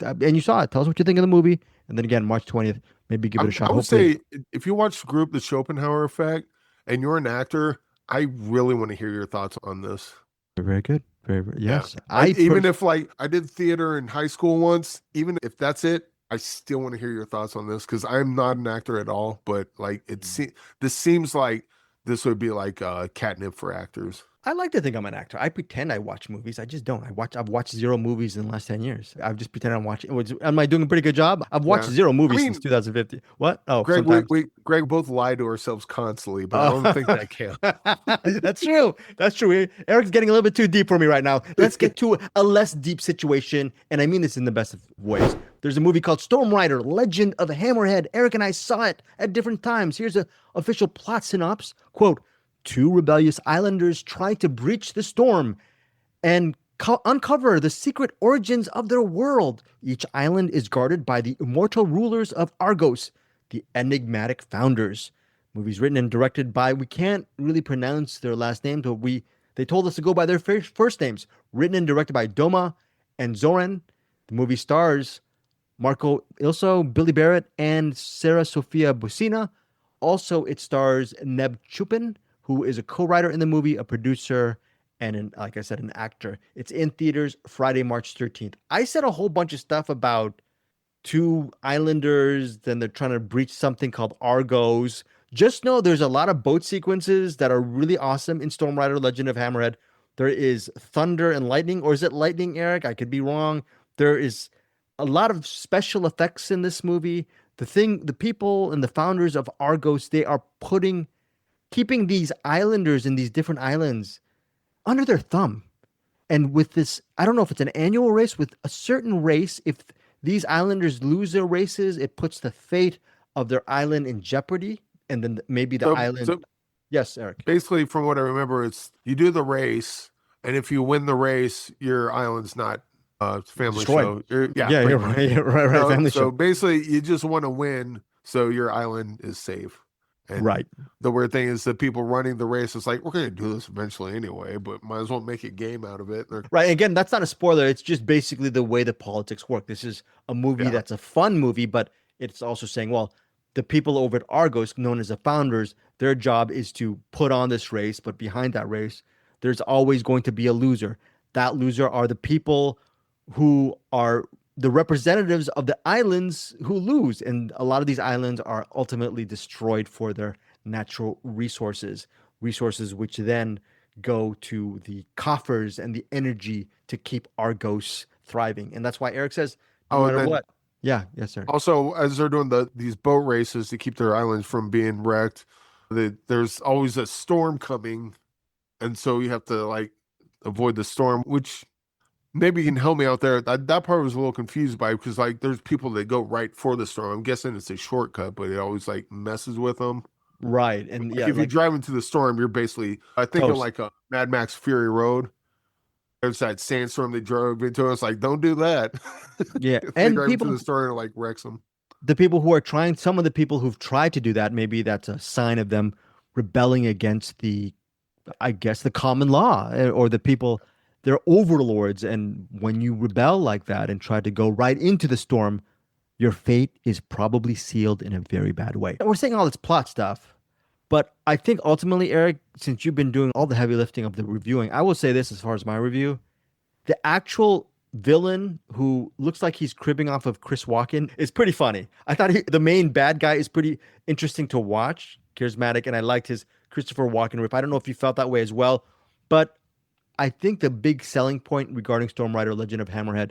and you saw it, tell us what you think of the movie. And then again, March 20th, maybe give it a shot. I would say if you watch Group the Schopenhauer Effect and you're an actor, I really want to hear your thoughts on this. Very good. Very yes. Yeah. Even if I did theater in high school once, even if that's it, I still want to hear your thoughts on this because I'm not an actor at all. But this seems like this would be like catnip for actors. I like to think I'm an actor. I pretend I watch movies. I just don't. I've watched 0 movies in the last 10 years. I've just pretend I'm watching. Am I doing a pretty good job? I've watched 0 movies since 2015. What? Oh, Greg, Greg both lie to ourselves constantly, but I don't think that counts. That's true. That's true. Eric's getting a little bit too deep for me right now. Let's get to a less deep situation, and I mean this in the best of ways. There's a movie called Stormrider, Legend of Hammerhead. Eric and I saw it at different times. Here's an official plot synopsis. Quote, 2 rebellious islanders try to breach the storm and uncover the secret origins of their world. Each island is guarded by the immortal rulers of Argos, the enigmatic founders. Movie's written and directed by, we can't really pronounce their last names, but they told us to go by their first names. Written and directed by Doma and Zoran. The movie stars Marco Ilso, Billy Barrett, and Sarah Sofia Busina. Also, it stars Neb Chupin, who is a co-writer in the movie, a producer, and like I said, an actor. It's in theaters Friday, March 13th. I said a whole bunch of stuff about 2 islanders, then they're trying to breach something called Argos. Just know there's a lot of boat sequences that are really awesome in Stormrider, Legend of Hammerhead. There is thunder and lightning, or is it lightning, Eric? I could be wrong. There is a lot of special effects in this movie. The people and the founders of Argos, they are keeping these islanders in these different islands under their thumb. And with this, I don't know if it's an annual race with a certain race. If these islanders lose their races, it puts the fate of their island in jeopardy. And then maybe the island. Yes, Eric. Basically, from what I remember, it's you do the race. And if you win the race, your island's not family destroyed. show. You're right. Right. Family show. So basically, you just want to win so your island is safe. And right. The weird thing is the people running the race is like, we're going to do this eventually anyway, but might as well make a game out of it. Right. Again, that's not a spoiler. It's just basically the way the politics work. This is a movie that's a fun movie, but it's also saying, well, the people over at Argos, known as the founders, their job is to put on this race, but behind that race, there's always going to be a loser. That loser are the people who are the representatives of the islands who lose. And a lot of these islands are ultimately destroyed for their natural resources which then go to the coffers and the energy to keep Argos thriving. And that's why Eric says, no matter what. Yeah, yes, sir. Also, as they're doing these boat races to keep their islands from being wrecked, there's always a storm coming. And so you have to avoid the storm, which maybe you can help me out there. That part I was a little confused by because there's people that go right for the storm. I'm guessing it's a shortcut, but it always messes with them. Right. And if you drive into the storm, you're basically of a Mad Max Fury Road. There's that sandstorm they drove into. It's don't do that. Yeah. And people into the storm wrecks them. The people who are some of the people who've tried to do that, maybe that's a sign of them rebelling against the common law or the people. They're overlords, and when you rebel like that and try to go right into the storm, your fate is probably sealed in a very bad way. We're saying all this plot stuff, but I think ultimately, Eric, since you've been doing all the heavy lifting of the reviewing, I will say this as far as my review. The actual villain who looks like he's cribbing off of Chris Walken is pretty funny. I thought the main bad guy is pretty interesting to watch, charismatic, and I liked his Christopher Walken riff. I don't know if you felt that way as well, but I think the big selling point regarding Stormrider Legend of Hammerhead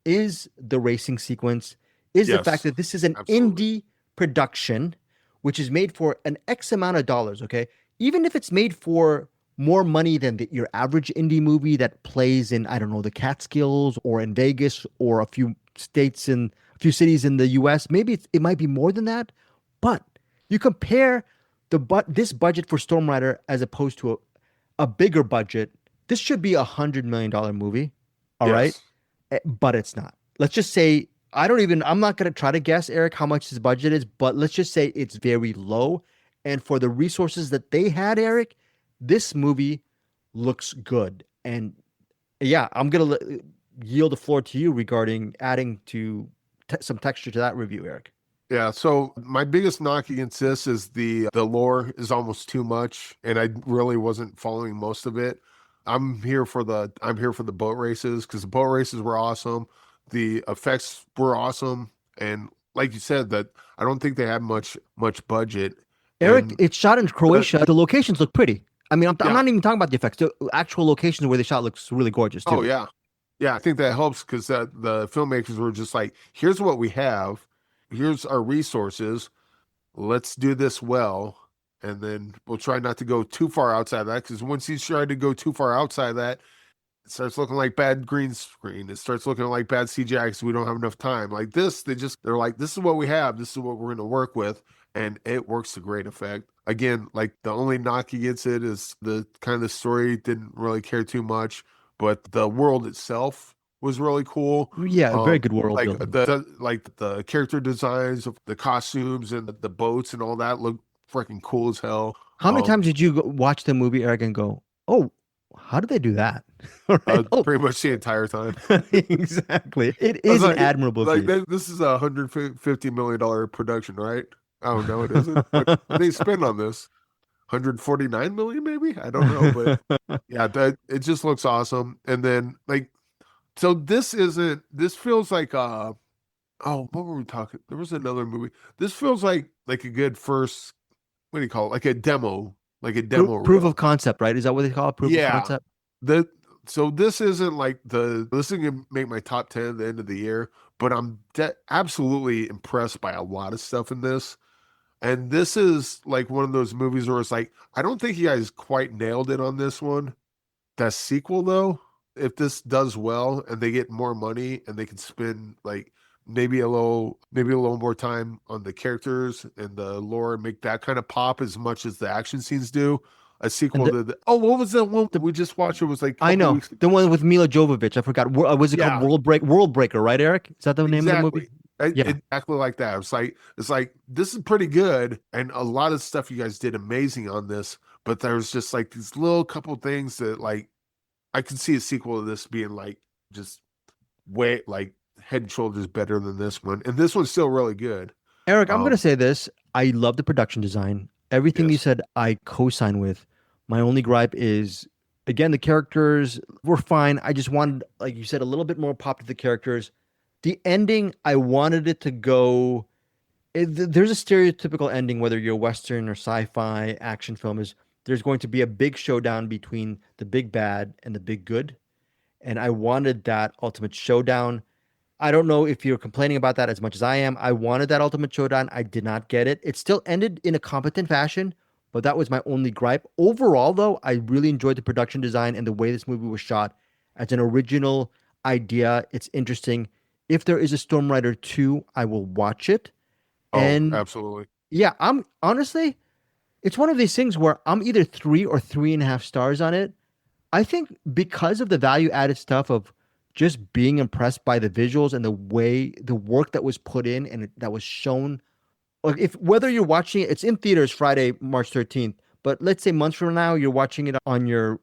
is the racing sequence, the fact that this is an indie production, which is made for an X amount of dollars, okay? Even if it's made for more money than your average indie movie that plays in, I don't know, the Catskills or in Vegas or a few cities in the US. Maybe it might be more than that, but you compare this budget for Stormrider as opposed to a bigger budget. This should be $100 million movie. All right. But it's not. Let's just say, I'm not going to try to guess, Eric, how much his budget is, but let's just say it's very low. And for the resources that they had, Eric, this movie looks good. And yeah, I'm going to yield the floor to you regarding adding to some texture to that review, Eric. Yeah, so my biggest knock against this is the lore is almost too much, and I really wasn't following most of it. I'm here for the boat races because the boat races were awesome. The effects were awesome, and like you said, that I don't think they had much budget. Eric, And it's shot in Croatia. The locations look pretty. I mean, I'm not even talking about the effects. The actual locations where they shot looks really gorgeous too. Oh yeah, yeah. I think that helps because the filmmakers were just like, here's what we have. Here's our resources. Let's do this well. And then we'll try not to go too far outside of that, because once you try to go too far outside of that, it starts looking like bad green screen. It starts looking like bad CGI because we don't have enough time. Like this, they're like, this is what we have. This is what we're going to work with. And it works to great effect. Again, like the only knock against it is the kind of the story didn't really care too much, but the world itself was really cool. Yeah, very good world like building. the character designs of the costumes and the boats and all that look freaking cool as hell. How many times did you watch the movie, Eric, and go, "Oh, how did they do that?" Right? Pretty much the entire time. Exactly. It is an admirable like feat. this is $150 million production, right? Oh no, it isn't. What they spend on this? 149 million, maybe? I don't know, but yeah, it just looks awesome. And then so this feels like what were we talking? There was another movie. This feels like a good first, what do you call it? Like a demo Proof of concept, right? Is that what they call it? Proof of concept? So this isn't like this isn't gonna make my top 10 at the end of the year, but I'm absolutely impressed by a lot of stuff in this. And this is like one of those movies where it's like, I don't think you guys quite nailed it on this one. That sequel though, if this does well and they get more money and they can spend like maybe a little more time on the characters and the lore and make that kind of pop as much as the action scenes do. A sequel to what was that one that we just watched? It was like I know the one with Mila Jovovich. I forgot. Was it called World Breaker? Right, Eric? Is that the name of the movie? Exactly like that. It's like this is pretty good, and a lot of stuff you guys did amazing on this. But there's just like these little couple things that like I could see a sequel to this being like just way like head and shoulders better than this one, and this one's still really good. Eric, I'm going to say this. I love the production design. Everything you said, I co-sign with. My only gripe is, again, the characters were fine. I just wanted, like you said, a little bit more pop to the characters. The ending, I wanted it to go. There's a stereotypical ending, whether you're Western or sci-fi action film, is there's going to be a big showdown between the big bad and the big good. And I wanted that ultimate showdown. I don't know if you're complaining about that as much as I am. I wanted that ultimate showdown. I did not get it. It still ended in a competent fashion, but that was my only gripe. Overall, though, I really enjoyed the production design and the way this movie was shot as an original idea. It's interesting. If there is a Stormrider 2, I will watch it. And absolutely. Yeah, I'm honestly, it's one of these things where I'm either 3 or 3.5 stars on it. I think because of the value added stuff of just being impressed by the visuals and the work that was put in and that was shown. Like whether you're watching it, it's in theaters Friday, March 13th, but let's say months from now, you're watching it on your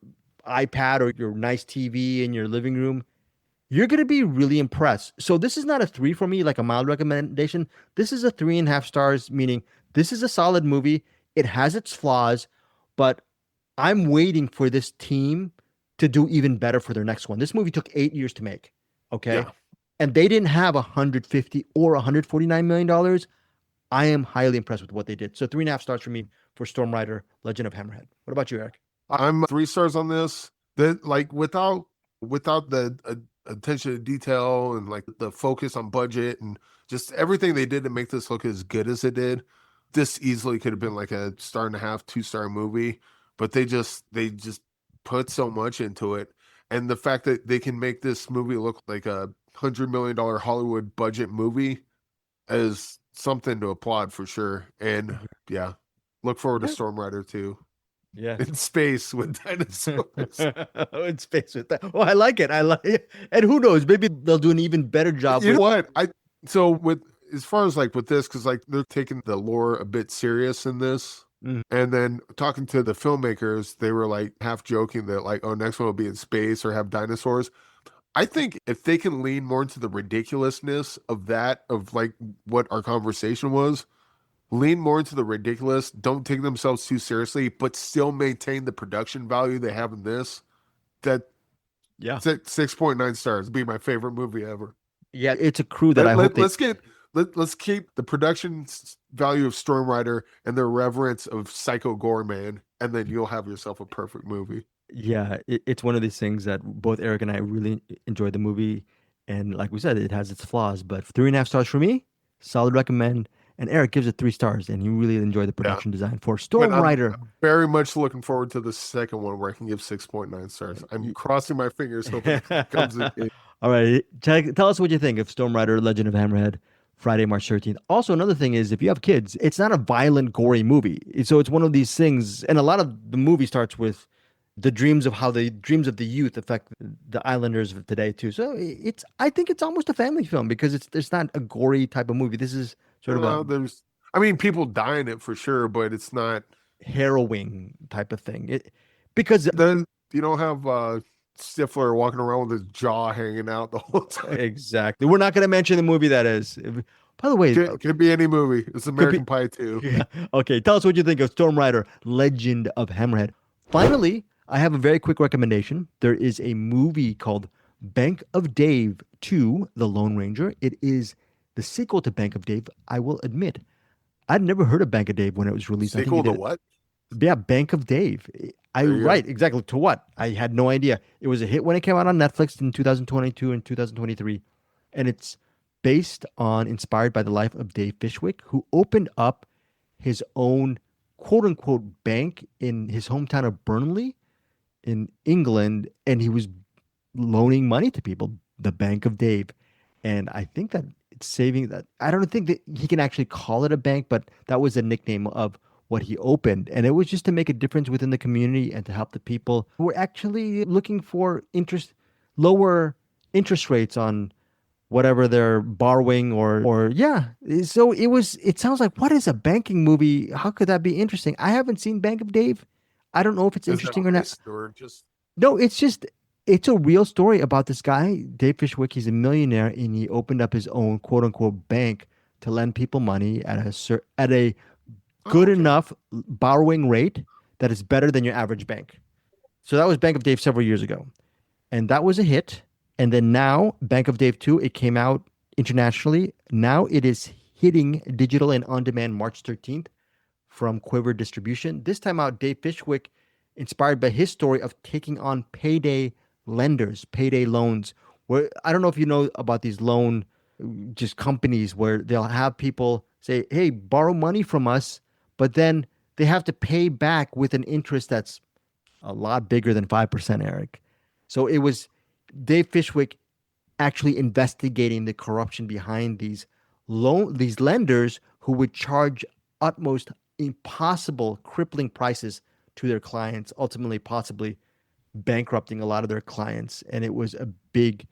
iPad or your nice TV in your living room, you're going to be really impressed. So this is not a 3 for me, like a mild recommendation. This is a 3.5 stars, meaning this is a solid movie. It has its flaws, but I'm waiting for this team to do even better for their next one. This movie took 8 years to make. Okay. Yeah. And they didn't have $150 or $149 million. I am highly impressed with what they did. So 3.5 stars for me for Stormrider, Legend of Hammerhead. What about you, Eric? I'm 3 stars on this. That like without the attention to detail and like the focus on budget and just everything they did to make this look as good as it did, this easily could have been like a 1.5 star, 2 star movie. But they just put so much into it, and the fact that they can make this movie look like a $100 million Hollywood budget movie is something to applaud for sure. And yeah, look forward to Stormrider too. Yeah. In space with dinosaurs. In space with that. Oh, I like it. I like it. And who knows? Maybe they'll do an even better job. You know what? So with as far as like with this, because like they're taking the lore a bit serious in this. And then talking to the filmmakers, they were like half joking that like, oh, next one will be in space or have dinosaurs. I think if they can lean more into the ridiculousness of that, of like what our conversation was, lean more into the ridiculous, don't take themselves too seriously, but still maintain the production value they have in this, that 6.9 stars be my favorite movie ever. Yeah, it's a crew that let's keep the production value of Stormrider and the reverence of Psycho Goreman, and then you'll have yourself a perfect movie. Yeah, it's one of these things that both Eric and I really enjoyed the movie, and like we said, it has its flaws, but 3.5 stars for me, solid recommend. And Eric gives it 3 stars, and he really enjoyed the production design for Stormrider. I'm very much looking forward to the second one where I can give 6.9 stars. I'm crossing my fingers hoping it comes in. All right, tell us what you think of Stormrider: Legend of Hammerhead, Friday, March 13th. Also, another thing is, if you have kids, it's not a violent, gory movie. So it's one of these things, and a lot of the movie starts with the dreams of how the dreams of the youth affect the Islanders of today too. So I think it's almost a family film because it's not a gory type of movie. This is sort of people die in it for sure, but it's not harrowing type of thing. Because then you don't have Stifler walking around with his jaw hanging out the whole time. Exactly. We're not going to mention the movie that is. By the way, could be any movie. It's American Pie too. Yeah. Okay, tell us what you think of Stormrider: Legend of Hammerhead. Finally, I have a very quick recommendation. There is a movie called Bank of Dave 2, The Lone Ranger. It is the sequel to Bank of Dave. I will admit, I'd never heard of Bank of Dave when it was released. Sequel to what? Yeah, Bank of Dave. Right, exactly. To what? I had no idea. It was a hit when it came out on Netflix in 2022 and 2023. And it's inspired by the life of Dave Fishwick, who opened up his own quote-unquote bank in his hometown of Burnley in England, and he was loaning money to people, the Bank of Dave. And I think that it's saving that. I don't think that he can actually call it a bank, but that was a nickname of what he opened. And it was just to make a difference within the community and to help the people who were actually looking for lower interest rates on whatever they're borrowing or yeah. So it sounds like, what is a banking movie? How could that be interesting? I haven't seen Bank of Dave. I don't know if it's interesting or not. No, it's a real story about this guy, Dave Fishwick. He's a millionaire, and he opened up his own quote unquote bank to lend people money at a good enough borrowing rate that is better than your average bank. So that was Bank of Dave several years ago, and that was a hit. And then now Bank of Dave 2, it came out internationally. Now it is hitting digital and on demand March 13th. From Quiver Distribution. This time out, Dave Fishwick, inspired by his story of taking on payday lenders, payday loans. Where I don't know if you know about these loan just companies where they'll have people say, hey, borrow money from us, but then they have to pay back with an interest that's a lot bigger than 5%, Eric. So it was Dave Fishwick actually investigating the corruption behind these lenders who would charge utmost impossible, crippling prices to their clients, ultimately possibly bankrupting a lot of their clients. And it was a big,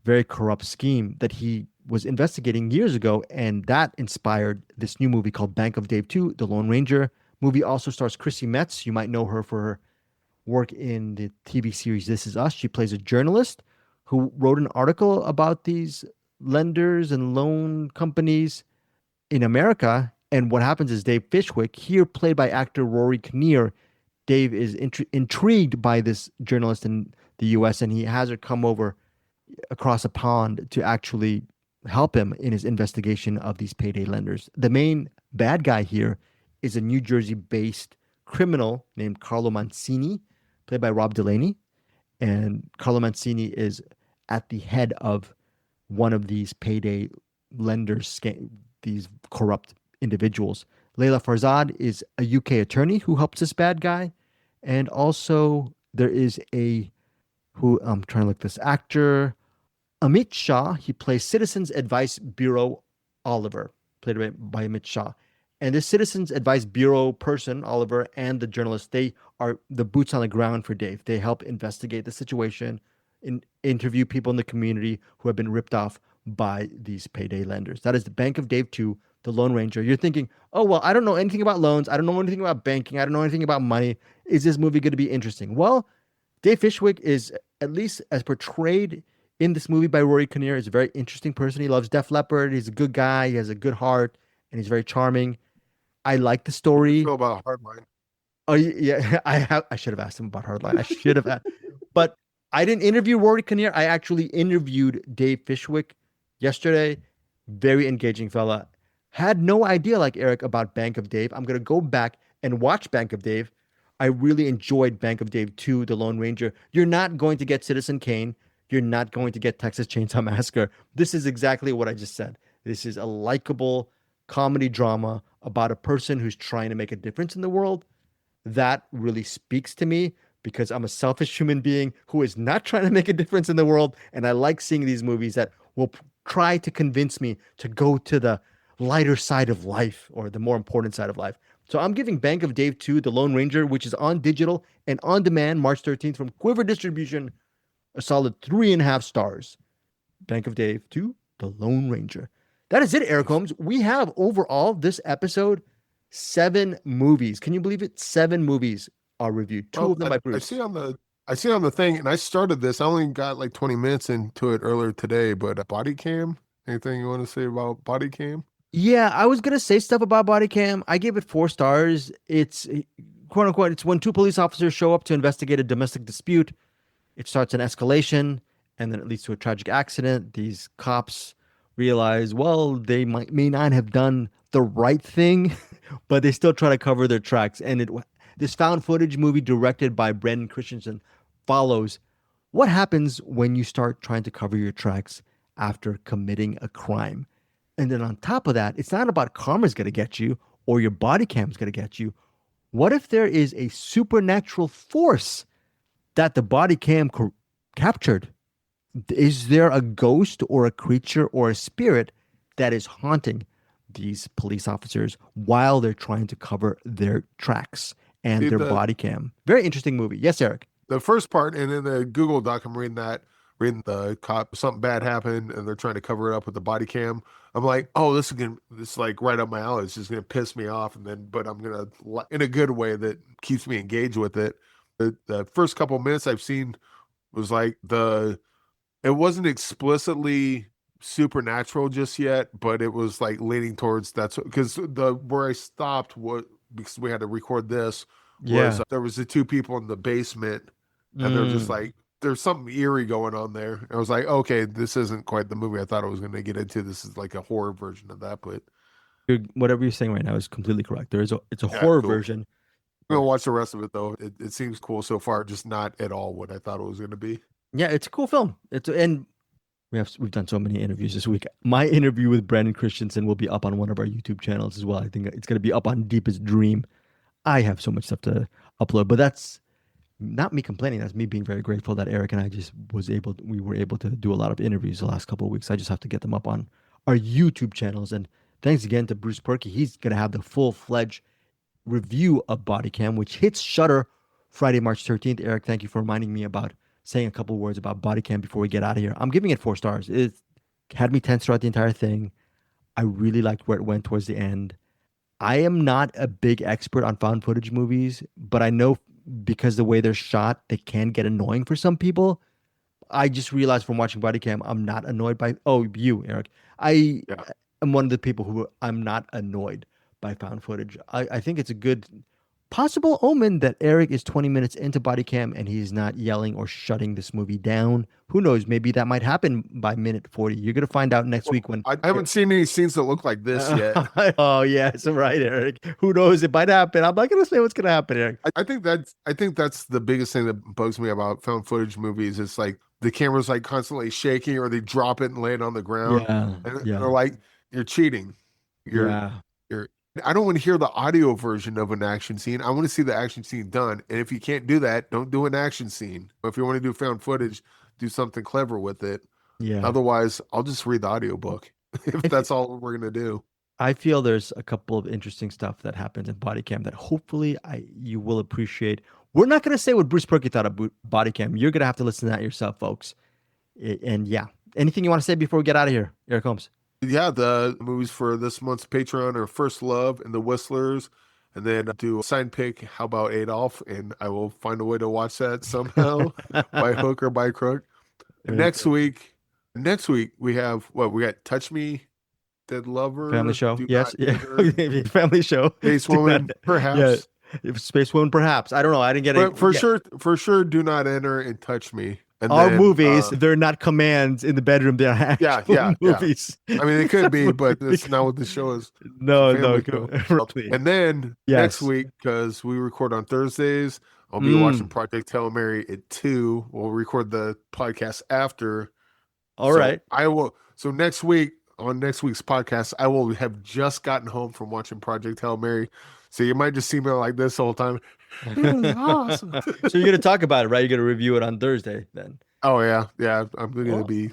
very corrupt scheme that he was investigating years ago, and that inspired this new movie called Bank of Dave 2, The Lone Ranger. Movie also stars Chrissy Metz. You might know her for her work in the TV series This Is Us. She plays a journalist who wrote an article about these lenders and loan companies in America. And what happens is Dave Fishwick, here played by actor Rory Kinnear, Dave is intrigued by this journalist in the U.S., and he has her come over across a pond to actually help him in his investigation of these payday lenders. The main bad guy here is a New Jersey-based criminal named Carlo Mancini, played by Rob Delaney. And Carlo Mancini is at the head of one of these payday lenders, these corrupt individuals. Layla Farzad is a UK attorney who helps this bad guy. And also There is who I'm trying to look this actor, Amit Shah. He plays Citizens Advice Bureau Oliver, played by Amit Shah. And this Citizens Advice Bureau person, Oliver, and the journalist, they are the boots on the ground for Dave. They help investigate the situation, interview people in the community who have been ripped off by these payday lenders. That is the Bank of Dave 2, The Lone Ranger. You're thinking, oh, well, I don't know anything about loans. I don't know anything about banking. I don't know anything about money. Is this movie going to be interesting? Well, Dave Fishwick is, at least as portrayed in this movie by Rory Kinnear, is a very interesting person. He loves Def Leppard. He's a good guy. He has a good heart, and he's very charming. I like the story. Feel about Hardline. Oh yeah, I should have asked him about Hardline. I should have, but I didn't interview Rory Kinnear. I actually interviewed Dave Fishwick yesterday. Very engaging fella. Had no idea, like Eric, about Bank of Dave. I'm gonna go back and watch Bank of Dave. I really enjoyed Bank of Dave 2, The Lone Ranger. You're not going to get Citizen Kane. You're not going to get Texas Chainsaw Massacre. This is exactly what I just said. This is a likable comedy drama about a person who's trying to make a difference in the world. That really speaks to me because I'm a selfish human being who is not trying to make a difference in the world. And I like seeing these movies that will try to convince me to go to the lighter side of life or the more important side of life. So I'm giving Bank of Dave 2, The Lone Ranger, which is on digital and on demand March 13th from Quiver Distribution, a solid 3.5 stars. Bank of Dave 2, The Lone Ranger. That is it, Eric Holmes. We have overall this episode 7 movies. Can you believe it? 7 movies are reviewed. 2 of them by Bruce. I see on the thing, and I started this. I only got like 20 minutes into it earlier today. But Bodycam. Anything you want to say about Bodycam? Yeah, I was gonna say stuff about Bodycam. I gave it 4 stars. It's quote unquote. It's when 2 police officers show up to investigate a domestic dispute. It starts an escalation, and then it leads to a tragic accident. These cops realize, well, they may not have done the right thing, but they still try to cover their tracks. And this found footage movie directed by Brendan Christensen follows what happens when you start trying to cover your tracks after committing a crime. And then on top of that, it's not about karma's going to get you or your body cam's going to get you. What if there is a supernatural force that the body cam captured? Is there a ghost or a creature or a spirit that is haunting these police officers while they're trying to cover their tracks and their body cam? Very interesting movie. Yes, Eric. The first part, and in the Google Doc, I'm reading the cop, something bad happened, and they're trying to cover it up with the body cam. I'm like, oh, this is like right up my alley. It's just gonna piss me off, but I'm gonna, in a good way that keeps me engaged with it. The first couple of minutes I've seen was like it wasn't explicitly supernatural just yet, but it was like leaning towards that's because where I stopped because we had to record this was there was the 2 people in the basement and they're just like, there's something eerie going on there. And I was like, okay, this isn't quite the movie I thought I was going to get into. This is like a horror version of that, but whatever you're saying right now is completely correct. It's a horror version. I'm gonna watch the rest of it though. It seems cool so far, just not at all what I thought it was going to be. Yeah, it's a cool film. And we've done so many interviews this week. My interview with Brandon Christensen will be up on one of our YouTube channels as well. I think it's going to be up on Deepest Dream. I have so much stuff to upload, but that's not me complaining. That's me being very grateful that Eric and I we were able to do a lot of interviews the last couple of weeks. I just have to get them up on our YouTube channels. And thanks again to Bruce Purkey. He's going to have the full-fledged review of Bodycam, which hits Shudder Friday, March 13th. Eric, thank you for reminding me about saying a couple words about Bodycam before we get out of here. I'm giving it 4 stars. It had me tense throughout the entire thing. I really liked where it went towards the end. I am not a big expert on found footage movies, but I know because the way they're shot, they can get annoying for some people. I just realized from watching Bodycam, I'm not annoyed by, you, Eric. I am one of the people who I'm not annoyed by found footage. I think it's a good possible omen that Eric is 20 minutes into Bodycam and he's not yelling or shutting this movie down. Who knows? Maybe that might happen by minute 40. You're going to find out next week when... I haven't seen any scenes that look like this yet. Oh, yes, right, Eric. Who knows? It might happen. I'm not going to say what's going to happen, Eric. I think that's the biggest thing that bugs me about found footage movies. It's like the camera's like constantly shaking or they drop it and lay it on the ground. And they're like, you're cheating. You're I don't want to hear the audio version of an action scene. I want to see the action scene done. And if you can't do that, don't do an action scene. If you want to do found footage, do something clever with it. Yeah. Otherwise, I'll just read the audiobook if that's all we're going to do. I feel there's a couple of interesting stuff that happens in Bodycam that hopefully you will appreciate. We're not going to say what Bruce Purkey thought of Bodycam. You're going to have to listen to that yourself, folks. And yeah, anything you want to say before we get out of here, Eric Holmes? Yeah, the movies for this month's Patreon are First Love and The Whistlers. And then do Sign Pick, How About Adolf? And I will find a way to watch that somehow by hook or by crook. And next week we have we got Touch Me, Dead Lover, Family Show. Do Yes, Not yeah. Enter, Family Show. Space Woman, perhaps. Yeah. Space Woman, perhaps. I don't know. I didn't get But it. for sure, Do Not Enter and Touch Me. And Our then, movies, they're not commands in the bedroom. They're actual movies. I mean, it could be, but that's not what the show is. No. Really. And then next week, because we record on Thursdays, I'll be watching Project Hail Mary at 2. We'll record the podcast after. All right. I will. So next week, on next week's podcast, I will have just gotten home from watching Project Hail Mary. So you might just see me like this the whole time. Awesome. So you're going to talk about it, right? You're going to review it on Thursday then. Oh, yeah. Yeah. I'm going to be.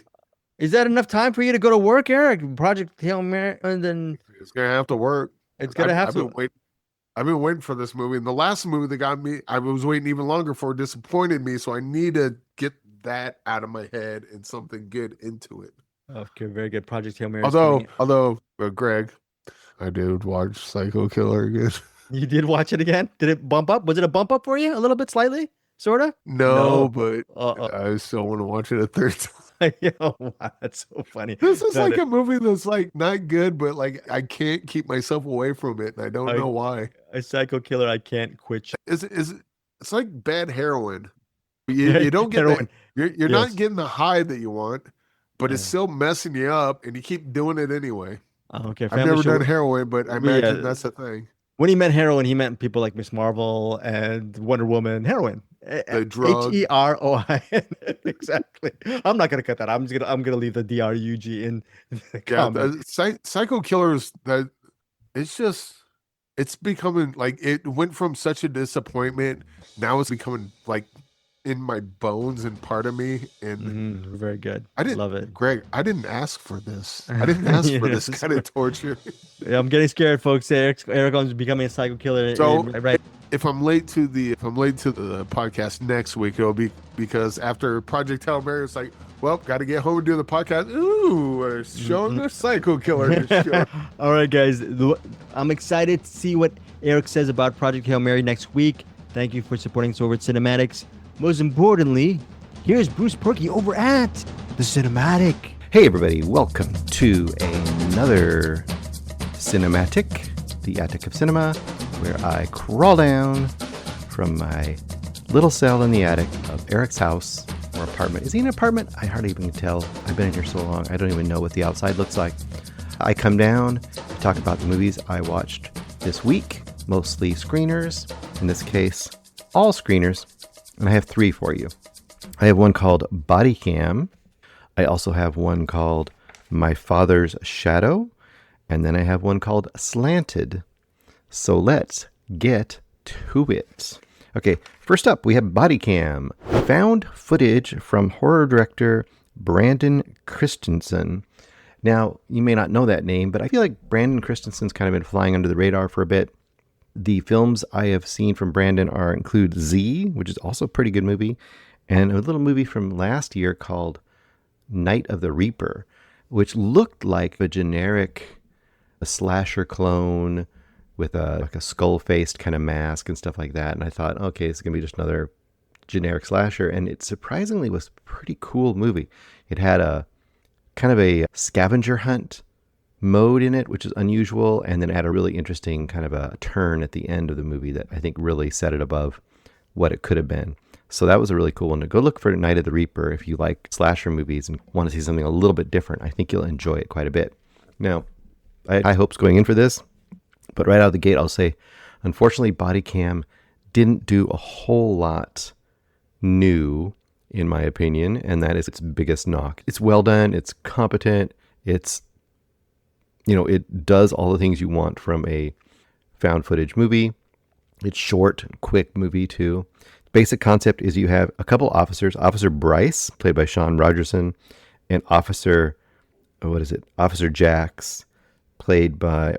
Is that enough time for you to go to work, Eric? Project Hail Mary, and then it's going to have to work. It's going to have to. I've been waiting for this movie. And the last movie that got me, I was waiting even longer for, disappointed me. So I need to get that out of my head and something good into it. Okay, very good. Project Hail Mary. Although, Greg, I did watch Psycho Killer again. You did watch it again? Did it bump up? Was it a bump up for you? A little bit, slightly? Sort of? No, but I still want to watch it a third time. Oh, wow, that's so funny. This is like a movie that's like not good, but like I can't keep myself away from it, and I don't know why. A Psycho Killer, I can't quit. It's like bad heroin. You don't get that. You're not getting the high that you want, but it's still messing you up, and you keep doing it anyway. Okay, I've never done heroin, but I imagine that's the thing. When he meant heroin, he meant people like Miss Marvel and Wonder Woman. Heroin. The drug. Heroin. Exactly. I'm not gonna cut that. I'm gonna leave the drug in the comment. Psycho Killers. That it's becoming like, it went from such a disappointment. Now it's becoming like in my bones and part of me. And very good. I didn't love it, Greg. I didn't ask for this. I didn't ask for this kind of torture. Yeah, I'm getting scared, folks. Eric is becoming a Psycho Killer. So right. If I'm late to the podcast next week, it'll be because after Project Hail Mary, it's like, well, got to get home and do the podcast. Ooh, we're showing the Psycho Killer. All right, guys. I'm excited to see what Eric says about Project Hail Mary next week. Thank you for supporting us over at CinemAddicts. Most importantly, here's Bruce Purkey over at the CinemAttic. Hey, everybody. Welcome to another CinemAttic, the attic of cinema, where I crawl down from my little cell in the attic of Eric's house or apartment. Is he an apartment? I hardly even can tell. I've been in here so long, I don't even know what the outside looks like. I come down to talk about the movies I watched this week, mostly screeners, in this case, all screeners, and I have 3 for you. I have one called Bodycam. I also have one called My Father's Shadow, and then I have one called Slanted. So let's get to it. Okay, first up, we have Bodycam. Found footage from horror director Brandon Christensen. Now, you may not know that name, but I feel like Brandon Christensen's kind of been flying under the radar for a bit. The films I have seen from Brandon include Z, which is also a pretty good movie, and a little movie from last year called Night of the Reaper, which looked like a generic slasher clone with a skull-faced kind of mask and stuff like that. And I thought, okay, it's going to be just another generic slasher. And it surprisingly was a pretty cool movie. It had a kind of a scavenger hunt mode in it, which is unusual. And then it had a really interesting kind of a turn at the end of the movie that I think really set it above what it could have been. So that was a really cool one. To go look for Night of the Reaper if you like slasher movies and want to see something a little bit different. I think you'll enjoy it quite a bit. Now, I had high hopes going in for this. But right out of the gate, I'll say, unfortunately, Bodycam didn't do a whole lot new, in my opinion, and that is its biggest knock. It's well done. It's competent. It does all the things you want from a found footage movie. It's short, quick movie too. Basic concept is you have a couple officers, Officer Bryce, played by Sean Rogerson, and Officer Jackson, played by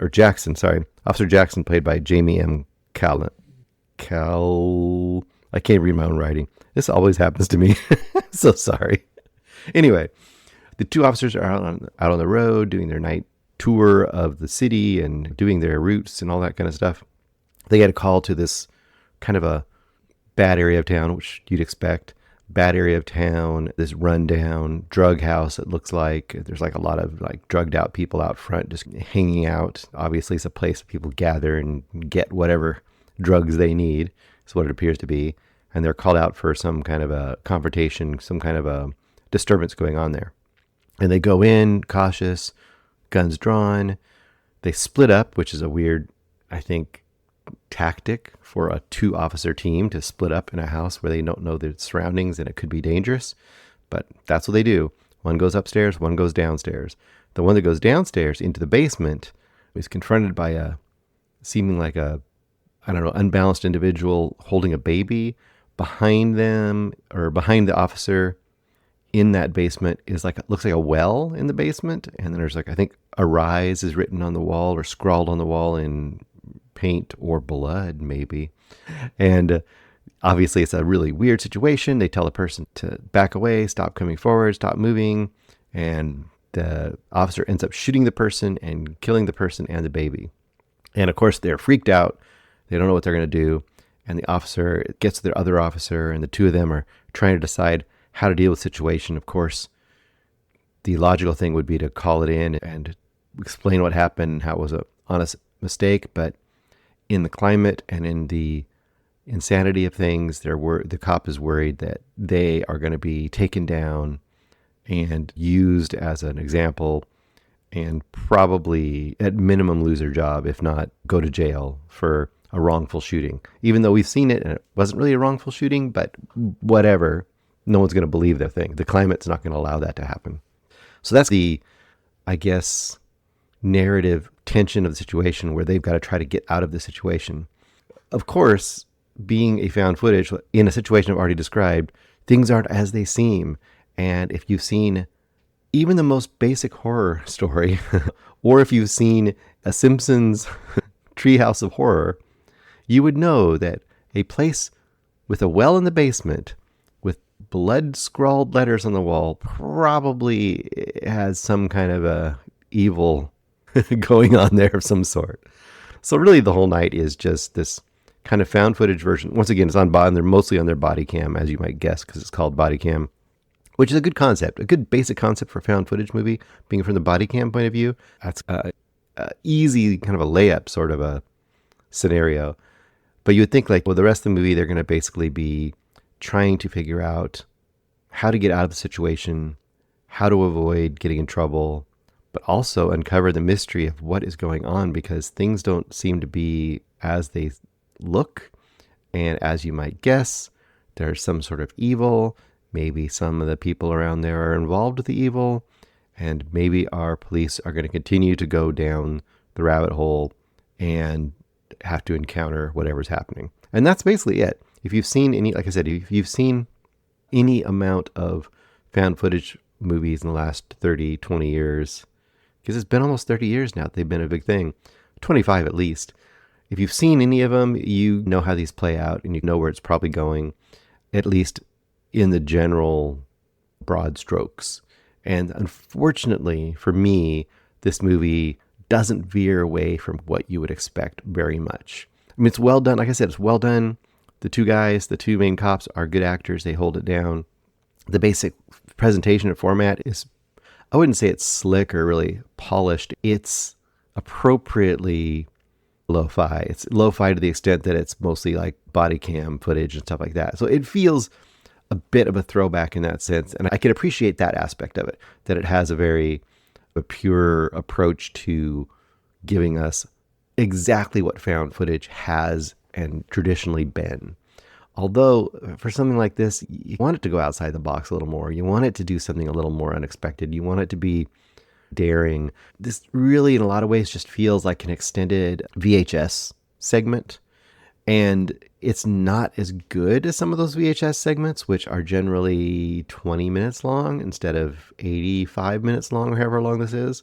Jamie M. Callan. I can't read my own writing. This always happens to me. So sorry. Anyway, the two officers are out on the road doing their night tour of the city and doing their routes and all that kind of stuff. They get a call to this kind of a bad area of town, which you'd expect. Bad area of town, this rundown drug house, it looks like. There's like a lot of like drugged out people out front just hanging out. Obviously, it's a place where people gather and get whatever drugs they need. Is what it appears to be. And they're called out for some kind of a confrontation, some kind of a disturbance going on there. And they go in cautious, guns drawn. They split up, which is a weird, I think, tactic for a 2-officer team to split up in a house where they don't know their surroundings and it could be dangerous. But that's what they do. One goes upstairs, one goes downstairs. The one that goes downstairs into the basement is confronted by a seeming like a, unbalanced individual holding a baby. Behind them, or behind the officer in that basement, looks like a well in the basement. And then there's I think "Arise" is written on the wall or scrawled on the wall in paint or blood, maybe. And obviously it's a really weird situation. They tell the person to back away, stop coming forward, stop moving. And the officer ends up shooting the person and killing the person and the baby. And of course they're freaked out. They don't know what they're going to do. And the officer gets to their other officer, and the two of them are trying to decide how to deal with the situation. Of course, the logical thing would be to call it in and explain what happened and how it was an honest mistake. But in the climate and in the insanity of things, the cop is worried that they are going to be taken down and used as an example and probably at minimum lose their job, if not go to jail for a wrongful shooting. Even though we've seen it and it wasn't really a wrongful shooting, but whatever, no one's going to believe their thing. The climate's not going to allow that to happen. So that's the, I guess, narrative tension of the situation where they've got to try to get out of the situation. Of course, being a found footage in a situation I've already described, things aren't as they seem. And if you've seen even the most basic horror story, or if you've seen a Simpsons Treehouse of Horror, you would know that a place with a well in the basement with blood scrawled letters on the wall probably has some kind of a evil going on there of some sort. So really the whole night is just this kind of found footage version. Once again, it's on they're mostly on their Bodycam, as you might guess, because it's called Bodycam, which is a good concept, a good basic concept for a found footage movie, being from the Bodycam point of view. That's easy, kind of a layup sort of a scenario. But you would think the rest of the movie, they're going to basically be trying to figure out how to get out of the situation, how to avoid getting in trouble, but also uncover the mystery of what is going on, because things don't seem to be as they look. And as you might guess, there's some sort of evil. Maybe some of the people around there are involved with the evil. And maybe our police are going to continue to go down the rabbit hole and have to encounter whatever's happening. And that's basically it. If you've seen if you've seen any amount of found footage movies in the last 30, 20 years, because it's been almost 30 years now, they've been a big thing, 25 at least. If you've seen any of them, you know how these play out and you know where it's probably going, at least in the general broad strokes. And unfortunately for me, this movie doesn't veer away from what you would expect very much. I mean, it's well done. Like I said, it's well done. The two main cops are good actors. They hold it down. The basic presentation and format is, I wouldn't say it's slick or really polished. It's appropriately lo-fi. It's lo-fi to the extent that it's mostly like body cam footage and stuff like that. So it feels a bit of a throwback in that sense. And I can appreciate that aspect of it, that it has a pure approach to giving us exactly what found footage has and traditionally been. Although for something like this, you want it to go outside the box a little more. You want it to do something a little more unexpected. You want it to be daring. This really, in a lot of ways, just feels like an extended VHS segment. And it's not as good as some of those VHS segments, which are generally 20 minutes long instead of 85 minutes long or however long this is.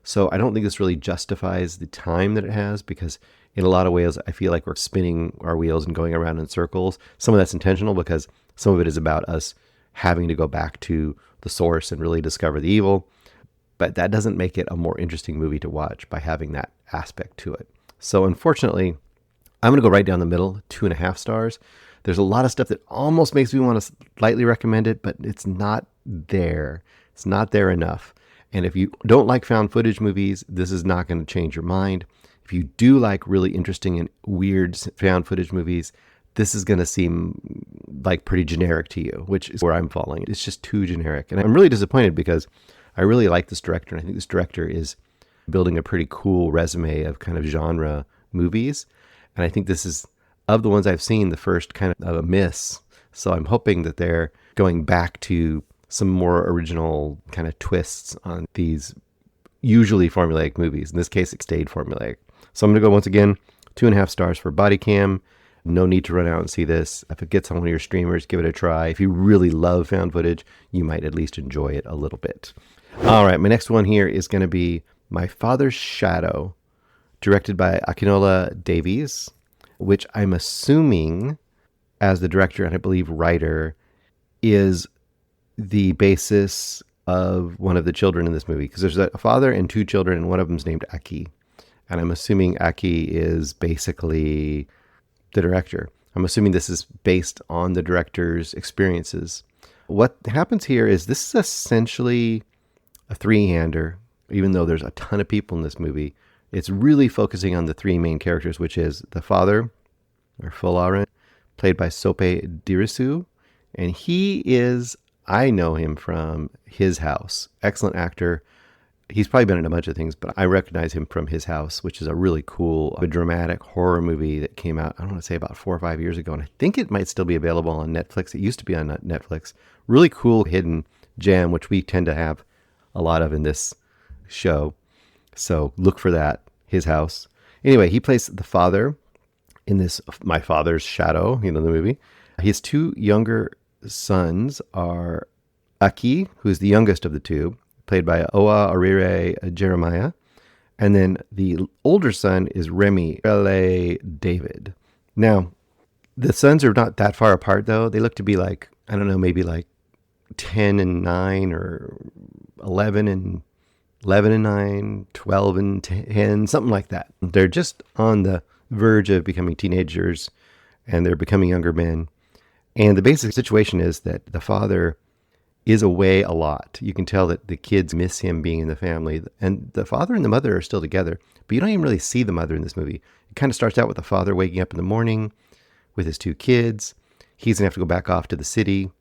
So I don't think this really justifies the time that it has, because in a lot of ways, I feel like we're spinning our wheels and going around in circles. Some of that's intentional because some of it is about us having to go back to the source and really discover the evil. But that doesn't make it a more interesting movie to watch by having that aspect to it. So unfortunately, I'm going to go right down the middle, 2.5 stars. There's a lot of stuff that almost makes me want to slightly recommend it, but it's not there. It's not there enough. And if you don't like found footage movies, this is not going to change your mind. If you do like really interesting and weird found footage movies, this is going to seem like pretty generic to you, which is where I'm falling. It's just too generic. And I'm really disappointed because I really like this director. And I think this director is building a pretty cool resume of kind of genre movies. And I think this is, of the ones I've seen, the first kind of a miss. So I'm hoping that they're going back to some more original kind of twists on these usually formulaic movies. In this case, it stayed formulaic. So I'm going to go once again, 2.5 stars for Bodycam. No need to run out and see this. If it gets on one of your streamers, give it a try. If you really love found footage, you might at least enjoy it a little bit. All right, my next one here is going to be My Father's Shadow, directed by Akinola Davies, which I'm assuming, as the director and I believe writer, is the basis of one of the children in this movie. Because there's a father and 2 children, and one of them's named Aki. And I'm assuming Aki is basically the director. I'm assuming this is based on the director's experiences. What happens here is this is essentially a 3-hander, even though there's a ton of people in this movie. It's really focusing on the 3 main characters, which is the father, or Folaren, played by Sope Dirisu. And he is, I know him from His House. Excellent actor. He's probably been in a bunch of things, but I recognize him from His House, which is a really cool, dramatic horror movie that came out, I don't want to say about 4 or 5 years ago. And I think it might still be available on Netflix. It used to be on Netflix. Really cool hidden gem, which we tend to have a lot of in this show. So look for that. His House. Anyway, he plays the father in this My Father's Shadow, the movie. His 2 younger sons are Aki, who's the youngest of the 2, played by Owa Orire Jeremiah. And then the older son is Remy L.A. David. Now, the sons are not that far apart, though. They look to be like, I don't know, maybe like 10 and 9 or 11 and 9, 12 and 10, something like that. They're just on the verge of becoming teenagers, and they're becoming younger men. And the basic situation is that the father is away a lot. You can tell that the kids miss him being in the family. And the father and the mother are still together, but you don't even really see the mother in this movie. It kind of starts out with the father waking up in the morning with his 2 kids. He's going to have to go back off to the city.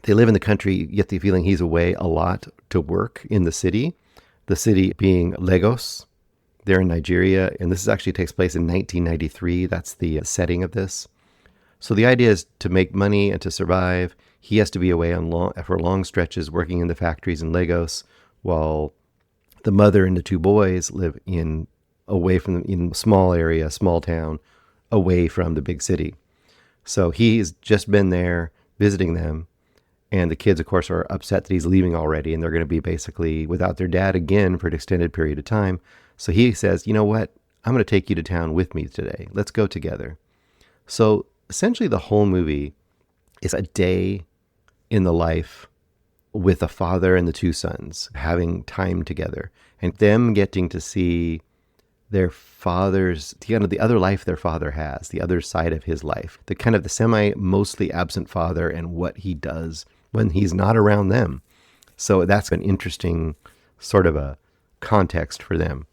They live in the country. You get the feeling he's away a lot to work in the city. The city being Lagos. They're in Nigeria, and this actually takes place in 1993. That's the setting of this. So the idea is to make money and to survive. He has to be away for long stretches working in the factories in Lagos, while the mother and the 2 boys live in a small area, small town, away from the big city. So he's just been there visiting them. And the kids, of course, are upset that he's leaving already, and they're going to be basically without their dad again for an extended period of time. So he says, you know what? I'm going to take you to town with me today. Let's go together. So essentially the whole movie is a day in the life with the father and the 2 sons having time together, and them getting to see their father's, the other life their father has, the other side of his life, the kind of the mostly absent father and what he does when he's not around them. So that's an interesting sort of a context for them.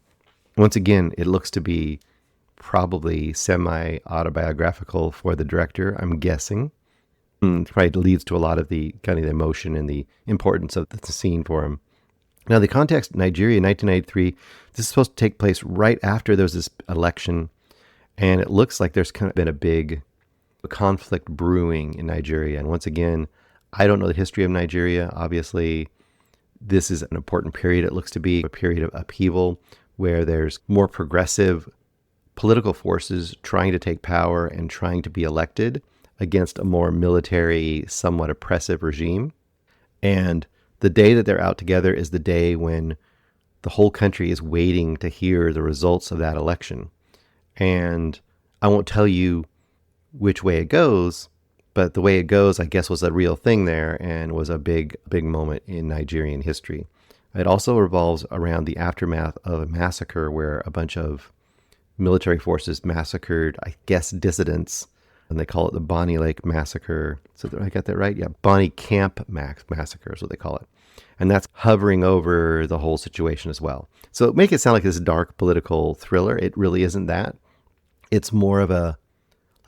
Once again, it looks to be probably semi-autobiographical for the director, I'm guessing. It probably leads to a lot of the kind of the emotion and the importance of the scene for him. Now, the context, Nigeria, 1993, this is supposed to take place right after there was this election, and it looks like there's kind of been a big conflict brewing in Nigeria. And once again, I don't know the history of Nigeria. Obviously, this is an important period. It looks to be a period of upheaval where there's more progressive political forces trying to take power and trying to be elected against a more military, somewhat oppressive regime. And the day that they're out together is the day when the whole country is waiting to hear the results of that election. And I won't tell you which way it goes, but the way it goes, I guess, was a real thing there and was a big moment in Nigerian history. It also revolves around the aftermath of a massacre where a bunch of military forces massacred, I guess, dissidents, and they call it the Bonny Lake Massacre. So I got that right? Yeah, Bonny Camp Massacre is what they call it. And that's hovering over the whole situation as well. So make it sound like this dark political thriller. It really isn't that. It's more of a,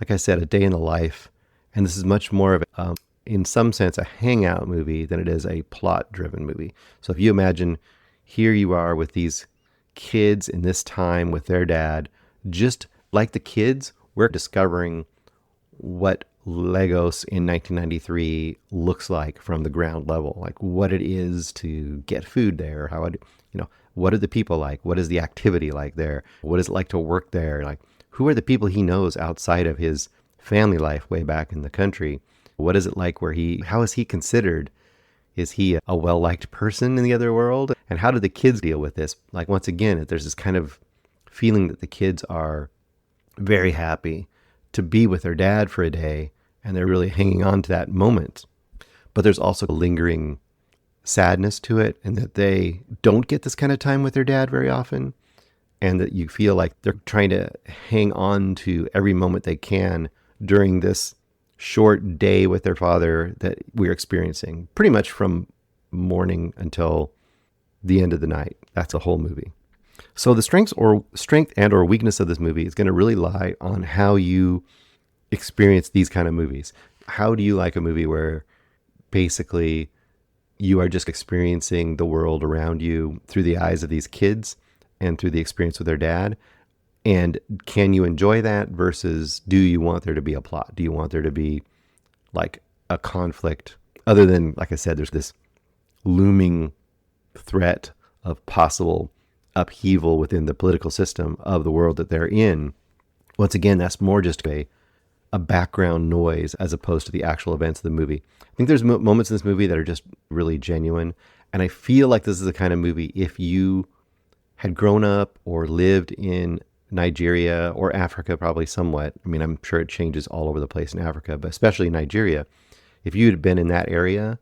like I said, a day in the life. And this is much more of, in some sense, a hangout movie than it is a plot-driven movie. So if you imagine, here you are with these kids in this time with their dad, just like the kids, we're discovering what Lagos in 1993 looks like from the ground level, like what it is to get food there, what are the people like, what is the activity like there, what is it like to work there, like who are the people he knows outside of his family life way back in the country, what is it like how is he considered, is he a well-liked person in the other world, and how do the kids deal with this? Like, once again, there's this kind of feeling that the kids are very happy to be with their dad for a day, and they're really hanging on to that moment. But there's also a lingering sadness to it, and that they don't get this kind of time with their dad very often, and that you feel like they're trying to hang on to every moment they can during this short day with their father that we're experiencing, pretty much from morning until the end of the night. That's a whole movie. So the strength and or weakness of this movie is going to really lie on how you experience these kind of movies. How do you like a movie where basically you are just experiencing the world around you through the eyes of these kids and through the experience with their dad? And can you enjoy that versus do you want there to be a plot? Do you want there to be like a conflict other than, like I said, there's this looming threat of possible upheaval within the political system of the world that they're in. Once again, that's more just a background noise as opposed to the actual events of the movie. I think there's moments in this movie that are just really genuine. And I feel like this is the kind of movie, if you had grown up or lived in Nigeria or Africa, probably somewhat. I mean, I'm sure it changes all over the place in Africa, but especially Nigeria. If you had been in that area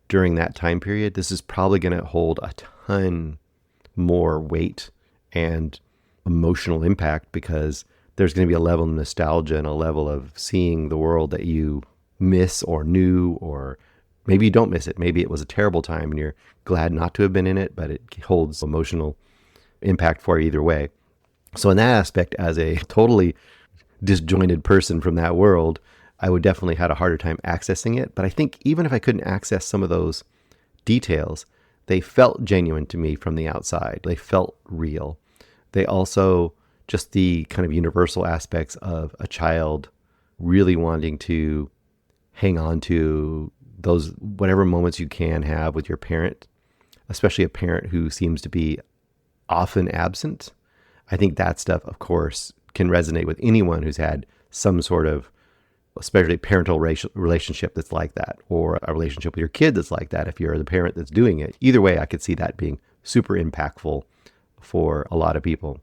during that time period, this is probably going to hold a ton more weight and emotional impact, because there's going to be a level of nostalgia and a level of seeing the world that you miss or knew, or maybe you don't miss it. Maybe it was a terrible time and you're glad not to have been in it, but it holds emotional impact for you either way. So in that aspect, as a totally disjointed person from that world, I would definitely had a harder time accessing it. But I think even if I couldn't access some of those details, they felt genuine to me from the outside. They felt real. They also, just the kind of universal aspects of a child really wanting to hang on to those whatever moments you can have with your parent, especially a parent who seems to be often absent. I think that stuff, of course, can resonate with anyone who's had some sort of, especially parental relationship that's like that, or a relationship with your kid that's like that, if you're the parent that's doing it. Either way, I could see that being super impactful for a lot of people.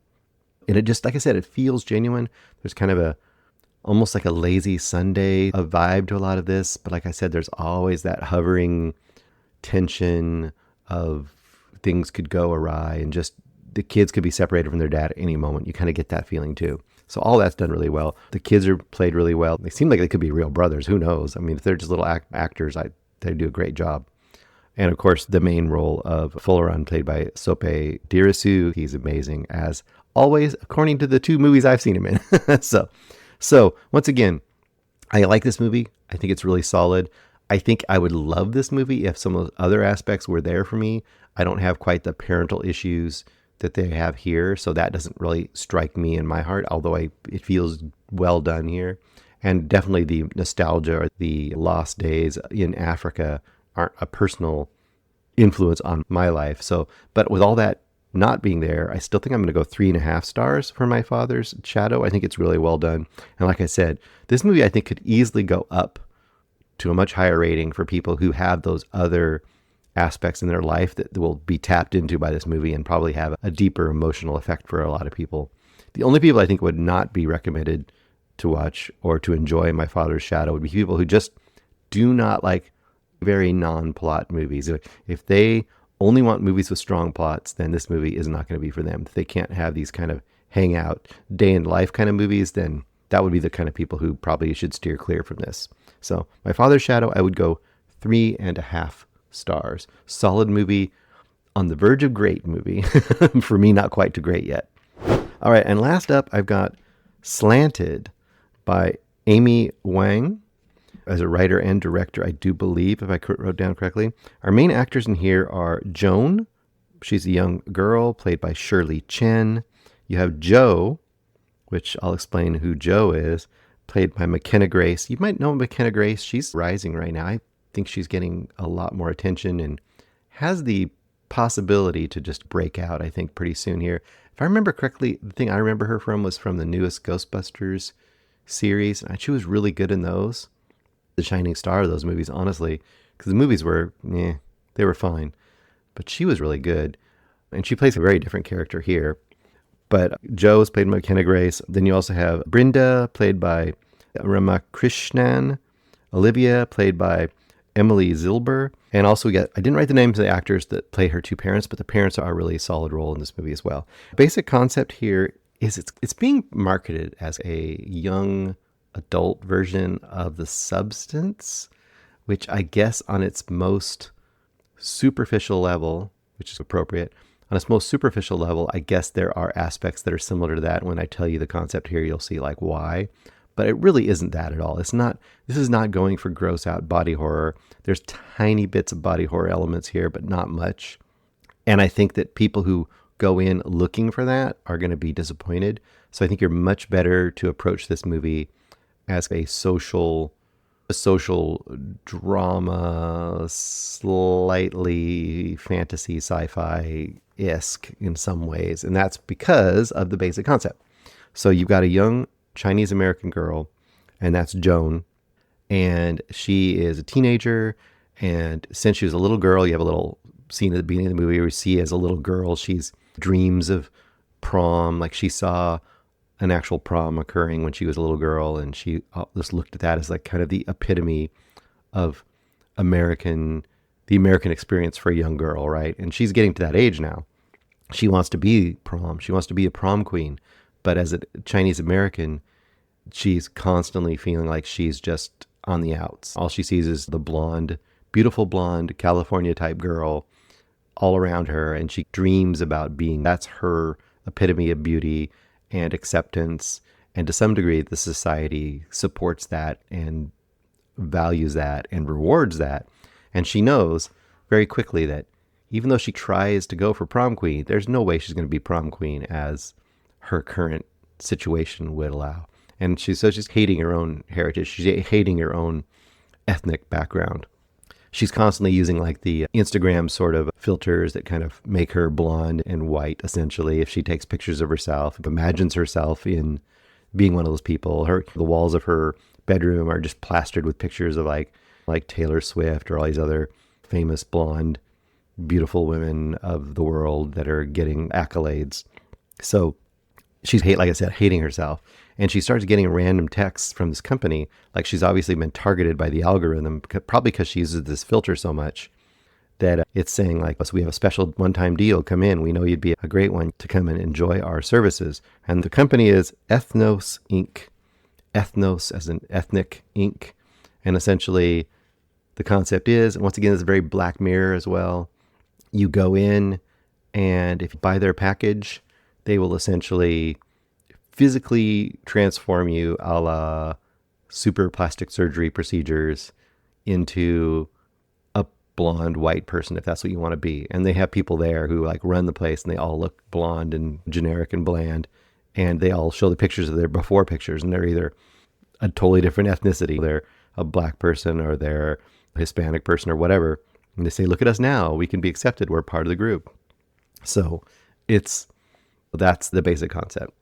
And it just, like I said, it feels genuine. There's kind of almost like a lazy Sunday vibe to a lot of this. But like I said, there's always that hovering tension of things could go awry, and just the kids could be separated from their dad at any moment. You kind of get that feeling too. So all that's done really well. The kids are played really well. They seem like they could be real brothers. Who knows? I mean, if they're just little actors, they do a great job. And of course, the main role of Folaran, played by Sope Dirisu. He's amazing as always, according to the two movies I've seen him in. So once again, I like this movie. I think it's really solid. I think I would love this movie if some of those other aspects were there for me. I don't have quite the parental issues that they have here, so that doesn't really strike me in my heart, although it feels well done here. And definitely the nostalgia or the lost days in Africa aren't a personal influence on my life. So, but with all that not being there, I still think I'm going to go 3.5 stars for My Father's Shadow. I think it's really well done. And like I said, this movie I think could easily go up to a much higher rating for people who have those other aspects in their life that will be tapped into by this movie and probably have a deeper emotional effect for a lot of people. The only people I think would not be recommended to watch or to enjoy My Father's Shadow would be people who just do not like very non-plot movies. If they only want movies with strong plots, then this movie is not going to be for them. If they can't have these kind of hangout, day in life kind of movies, then that would be the kind of people who probably should steer clear from this. So My Father's Shadow, I would go 3.5 stars. Solid movie, on the verge of great movie. For me, not quite too great yet. All right, and last up, I've got Slanted by Amy Wang. As a writer and director, I do believe, if I wrote down correctly. Our main actors in here are Joan. She's a young girl, played by Shirley Chen. You have Joe, which I'll explain who Joe is, played by McKenna Grace. You might know McKenna Grace. She's rising right now. I think she's getting a lot more attention and has the possibility to just break out, I think, pretty soon here. If I remember correctly, the thing I remember her from was from the newest Ghostbusters series, and she was really good in those. The shining star of those movies, honestly, because the movies were, they were fine, but she was really good, and she plays a very different character here. But Joe is played by McKenna Grace. Then you also have Brinda, played by Ramakrishnan, Olivia, played by Emily Zilber, and also we got, I didn't write the names of the actors that play her two parents, but the parents are a really solid role in this movie as well. Basic concept here is it's being marketed as a young adult version of The Substance, which I guess on its most superficial level, which is appropriate, on its most superficial level, I guess there are aspects that are similar to that. When I tell you the concept here, you'll see like why, but it really isn't that at all. This is not going for gross out body horror. There's tiny bits of body horror elements here, but not much. And I think that people who go in looking for that are going to be disappointed. So I think you're much better to approach this movie as a social drama, slightly fantasy sci-fi-esque in some ways. And that's because of the basic concept. So you've got a young Chinese American girl, and that's Joan. And she is a teenager. And since she was a little girl, you have a little scene at the beginning of the movie where you see as a little girl, she's dreams of prom. Like she saw an actual prom occurring when she was a little girl, and she just looked at that as like kind of the epitome of the American experience for a young girl, right? And she's getting to that age now. She wants to be prom. She wants to be a prom queen. But as a Chinese American, she's constantly feeling like she's just on the outs. All she sees is the blonde, beautiful blonde California type girl all around her, and she dreams about being, that's her epitome of beauty and acceptance, and to some degree the society supports that and values that and rewards that. And she knows very quickly that even though she tries to go for prom queen, there's no way she's going to be prom queen as her current situation would allow. And she's hating her own heritage. She's hating her own ethnic background. She's constantly using like the Instagram sort of filters that kind of make her blonde and white, essentially. If she takes pictures of herself, imagines herself in being one of those people. The walls of her bedroom are just plastered with pictures of like Taylor Swift or all these other famous blonde, beautiful women of the world that are getting accolades. So she's, like I said, hating herself. And she starts getting random texts from this company. Like she's obviously been targeted by the algorithm, probably because she uses this filter so much that it's saying like, so we have a special one-time deal. Come in. We know you'd be a great one to come and enjoy our services. And the company is Ethnos Inc. Ethnos as in ethnic Inc. And essentially the concept is, and once again, it's a very Black Mirror as well. You go in, and if you buy their package, they will essentially physically transform you a la super plastic surgery procedures into a blonde white person, if that's what you want to be. And they have people there who like run the place, and they all look blonde and generic and bland. And they all show the pictures of their before pictures, and they're either a totally different ethnicity. They're a Black person or they're a Hispanic person or whatever. And they say, look at us now. We can be accepted. We're part of the group. So That's the basic concept.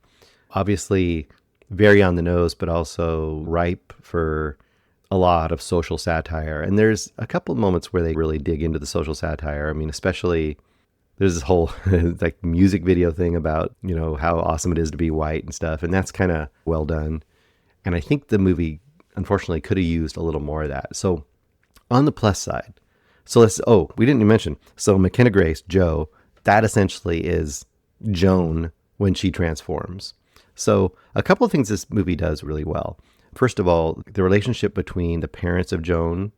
Obviously, very on the nose, but also ripe for a lot of social satire. And there's a couple of moments where they really dig into the social satire. I mean, especially there's this whole like music video thing about, how awesome it is to be white and stuff. And that's kind of well done. And I think the movie, unfortunately, could have used a little more of that. So on the plus side, we didn't even mention. So McKenna Grace, Jo, that essentially is Joan when she transforms. So a couple of things this movie does really well. First of all, the relationship between the parents of Joan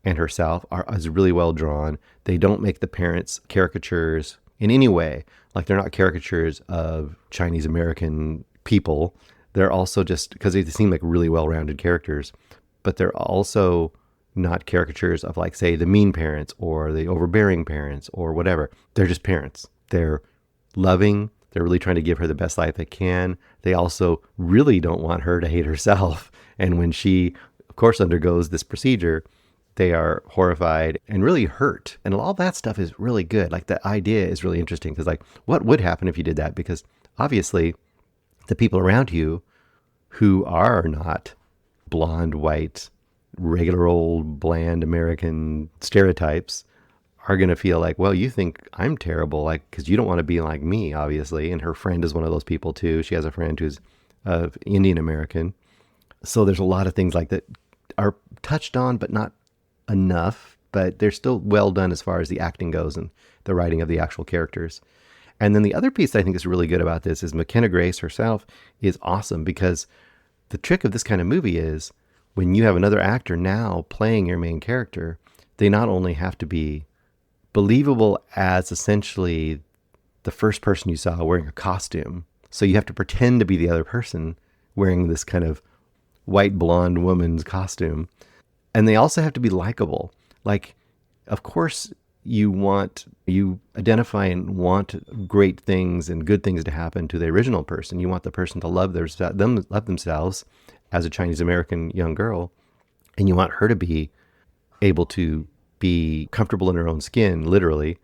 and herself is really well drawn. They don't make the parents caricatures in any way. Like they're not caricatures of Chinese American people. They're also just, because they seem like really well-rounded characters, but they're also not caricatures of like, say, the mean parents or the overbearing parents or whatever. They're just parents. They're loving. They're really trying to give her the best life they can. They also really don't want her to hate herself. And when she, of course, undergoes this procedure, they are horrified and really hurt. And all that stuff is really good. Like the idea is really interesting because like, what would happen if you did that? Because obviously the people around you who are not blonde, white, regular old, bland American stereotypes are going to feel like, well, you think I'm terrible, like, because you don't want to be like me, obviously. And her friend is one of those people too. She has a friend who's of Indian American. So there's a lot of things like that are touched on, but not enough, but they're still well done as far as the acting goes and the writing of the actual characters. And then the other piece I think is really good about this is McKenna Grace herself is awesome, because the trick of this kind of movie is when you have another actor now playing your main character, they not only have to be believable as essentially the first person you saw wearing a costume. So you have to pretend to be the other person wearing this kind of white blonde woman's costume. And they also have to be likable. Like, of course, you identify and want great things and good things to happen to the original person. You want the person to love themselves as a Chinese American young girl. And you want her to be able to be comfortable in her own skin, literally.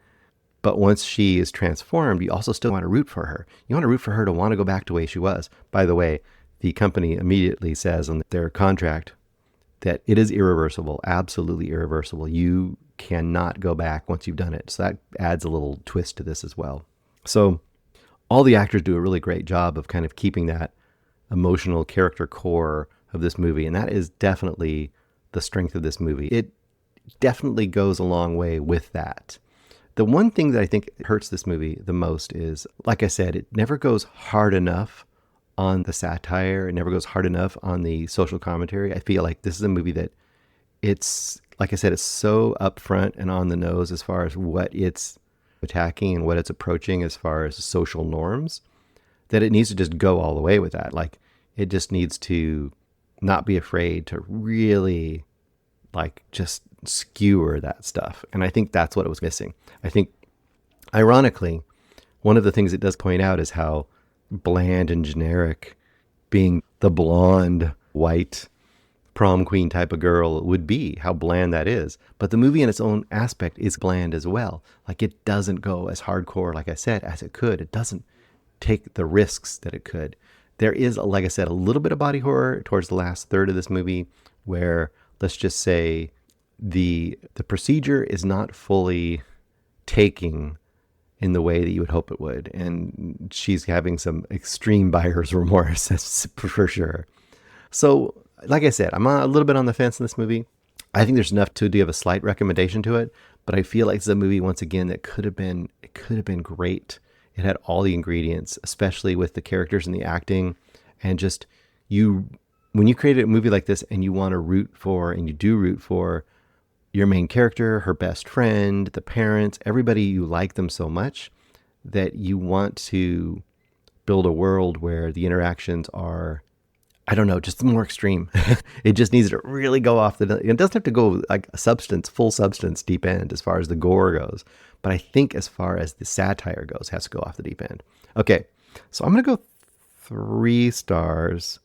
But once she is transformed, you also still want to root for her. You want to root for her to want to go back to the way she was. By the way, the company immediately says on their contract that it is irreversible, absolutely irreversible. You cannot go back once you've done it. So that adds a little twist to this as well. So all the actors do a really great job of kind of keeping that emotional character core of this movie. And that is definitely the strength of this movie. It definitely goes a long way with that. The one thing that I think hurts this movie the most is, like I said, it never goes hard enough on the satire. It never goes hard enough on the social commentary. I feel like this is a movie that it's, like I said, it's so upfront and on the nose as far as what it's attacking and what it's approaching as far as social norms, that it needs to just go all the way with that. Like, it just needs to not be afraid to really, like, just skewer that stuff. And I think that's what it was missing. I think, ironically, one of the things it does point out is how bland and generic being the blonde, white, prom queen type of girl would be, how bland that is. But the movie in its own aspect is bland as well. Like, it doesn't go as hardcore, like I said, as it could. It doesn't take the risks that it could. There is, like I said, a little bit of body horror towards the last third of this movie where, let's just say, the procedure is not fully taking in the way that you would hope it would. And she's having some extreme buyer's remorse, that's for sure. So, like I said, I'm a little bit on the fence in this movie. I think there's enough to give a slight recommendation to it, but I feel like it's a movie, once again, that could have been great. It had all the ingredients, especially with the characters and the acting. And just when you create a movie like this and you want to root for, and you do root for your main character, her best friend, the parents, everybody, you like them so much that you want to build a world where the interactions are, I don't know, just more extreme. It just needs to really go off it doesn't have to go like full substance deep end as far as the gore goes. But I think as far as the satire goes, it has to go off the deep end. Okay, so I'm going to go 3 stars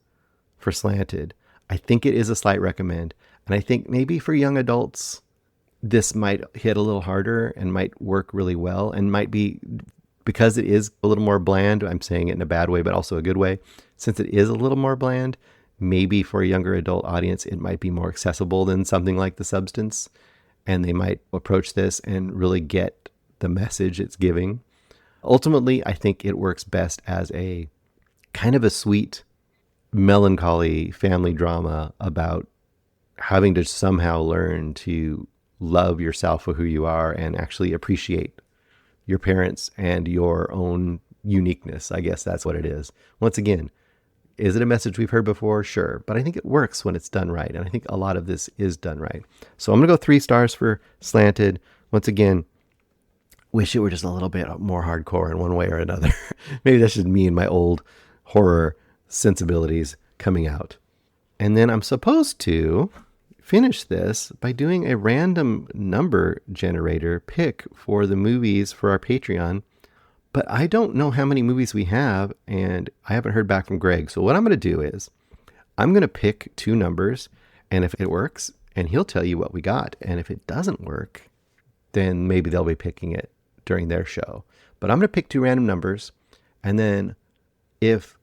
for Slanted. I think it is a slight recommend. And I think maybe for young adults, this might hit a little harder and might work really well and might be because it is a little more bland, I'm saying it in a bad way, but also a good way. Since it is a little more bland, maybe for a younger adult audience, it might be more accessible than something like The Substance. And they might approach this and really get the message it's giving. Ultimately, I think it works best as a kind of a sweet, melancholy family drama about having to somehow learn to love yourself for who you are and actually appreciate your parents and your own uniqueness. I guess that's what it is. Once again, is it a message we've heard before? Sure. But I think it works when it's done right. And I think a lot of this is done right. So I'm going to go 3 stars for Slanted. Once again, wish it were just a little bit more hardcore in one way or another. Maybe that's just me and my old horror sensibilities coming out. And then I'm supposed to finish this by doing a random number generator pick for the movies for our Patreon. But I don't know how many movies we have, and I haven't heard back from Greg. So what I'm going to do is I'm going to pick 2 numbers, and if it works, and he'll tell you what we got. And if it doesn't work, then maybe they'll be picking it during their show. But I'm going to pick 2 random numbers, and then if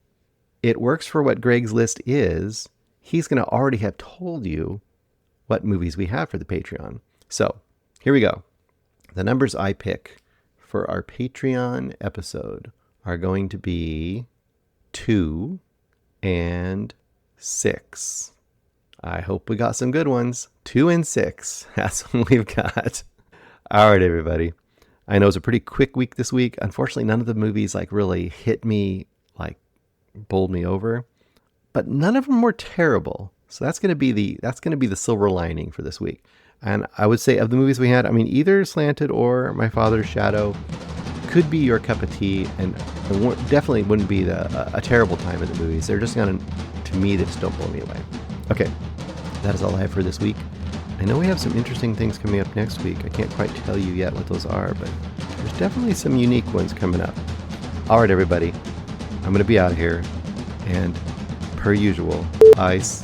it works for what Greg's list is, he's going to already have told you what movies we have for the Patreon. So here we go. The numbers I pick for our Patreon episode are going to be 2 and 6. I hope we got some good ones. 2 and 6. That's what we've got. All right, everybody. I know it's a pretty quick week this week. Unfortunately, none of the movies really hit me, bowled me over, but none of them were terrible. So that's going to be the silver lining for this week. And I would say of the movies we had, either Slanted or My Father's Shadow could be your cup of tea, and definitely wouldn't be a terrible time at the movies. They're just to me, they just don't blow me away. Okay, that is all I have for this week. I know we have some interesting things coming up next week. I can't quite tell you yet what those are, but there's definitely some unique ones coming up. All right, everybody, I'm going to be out of here, and per usual, ice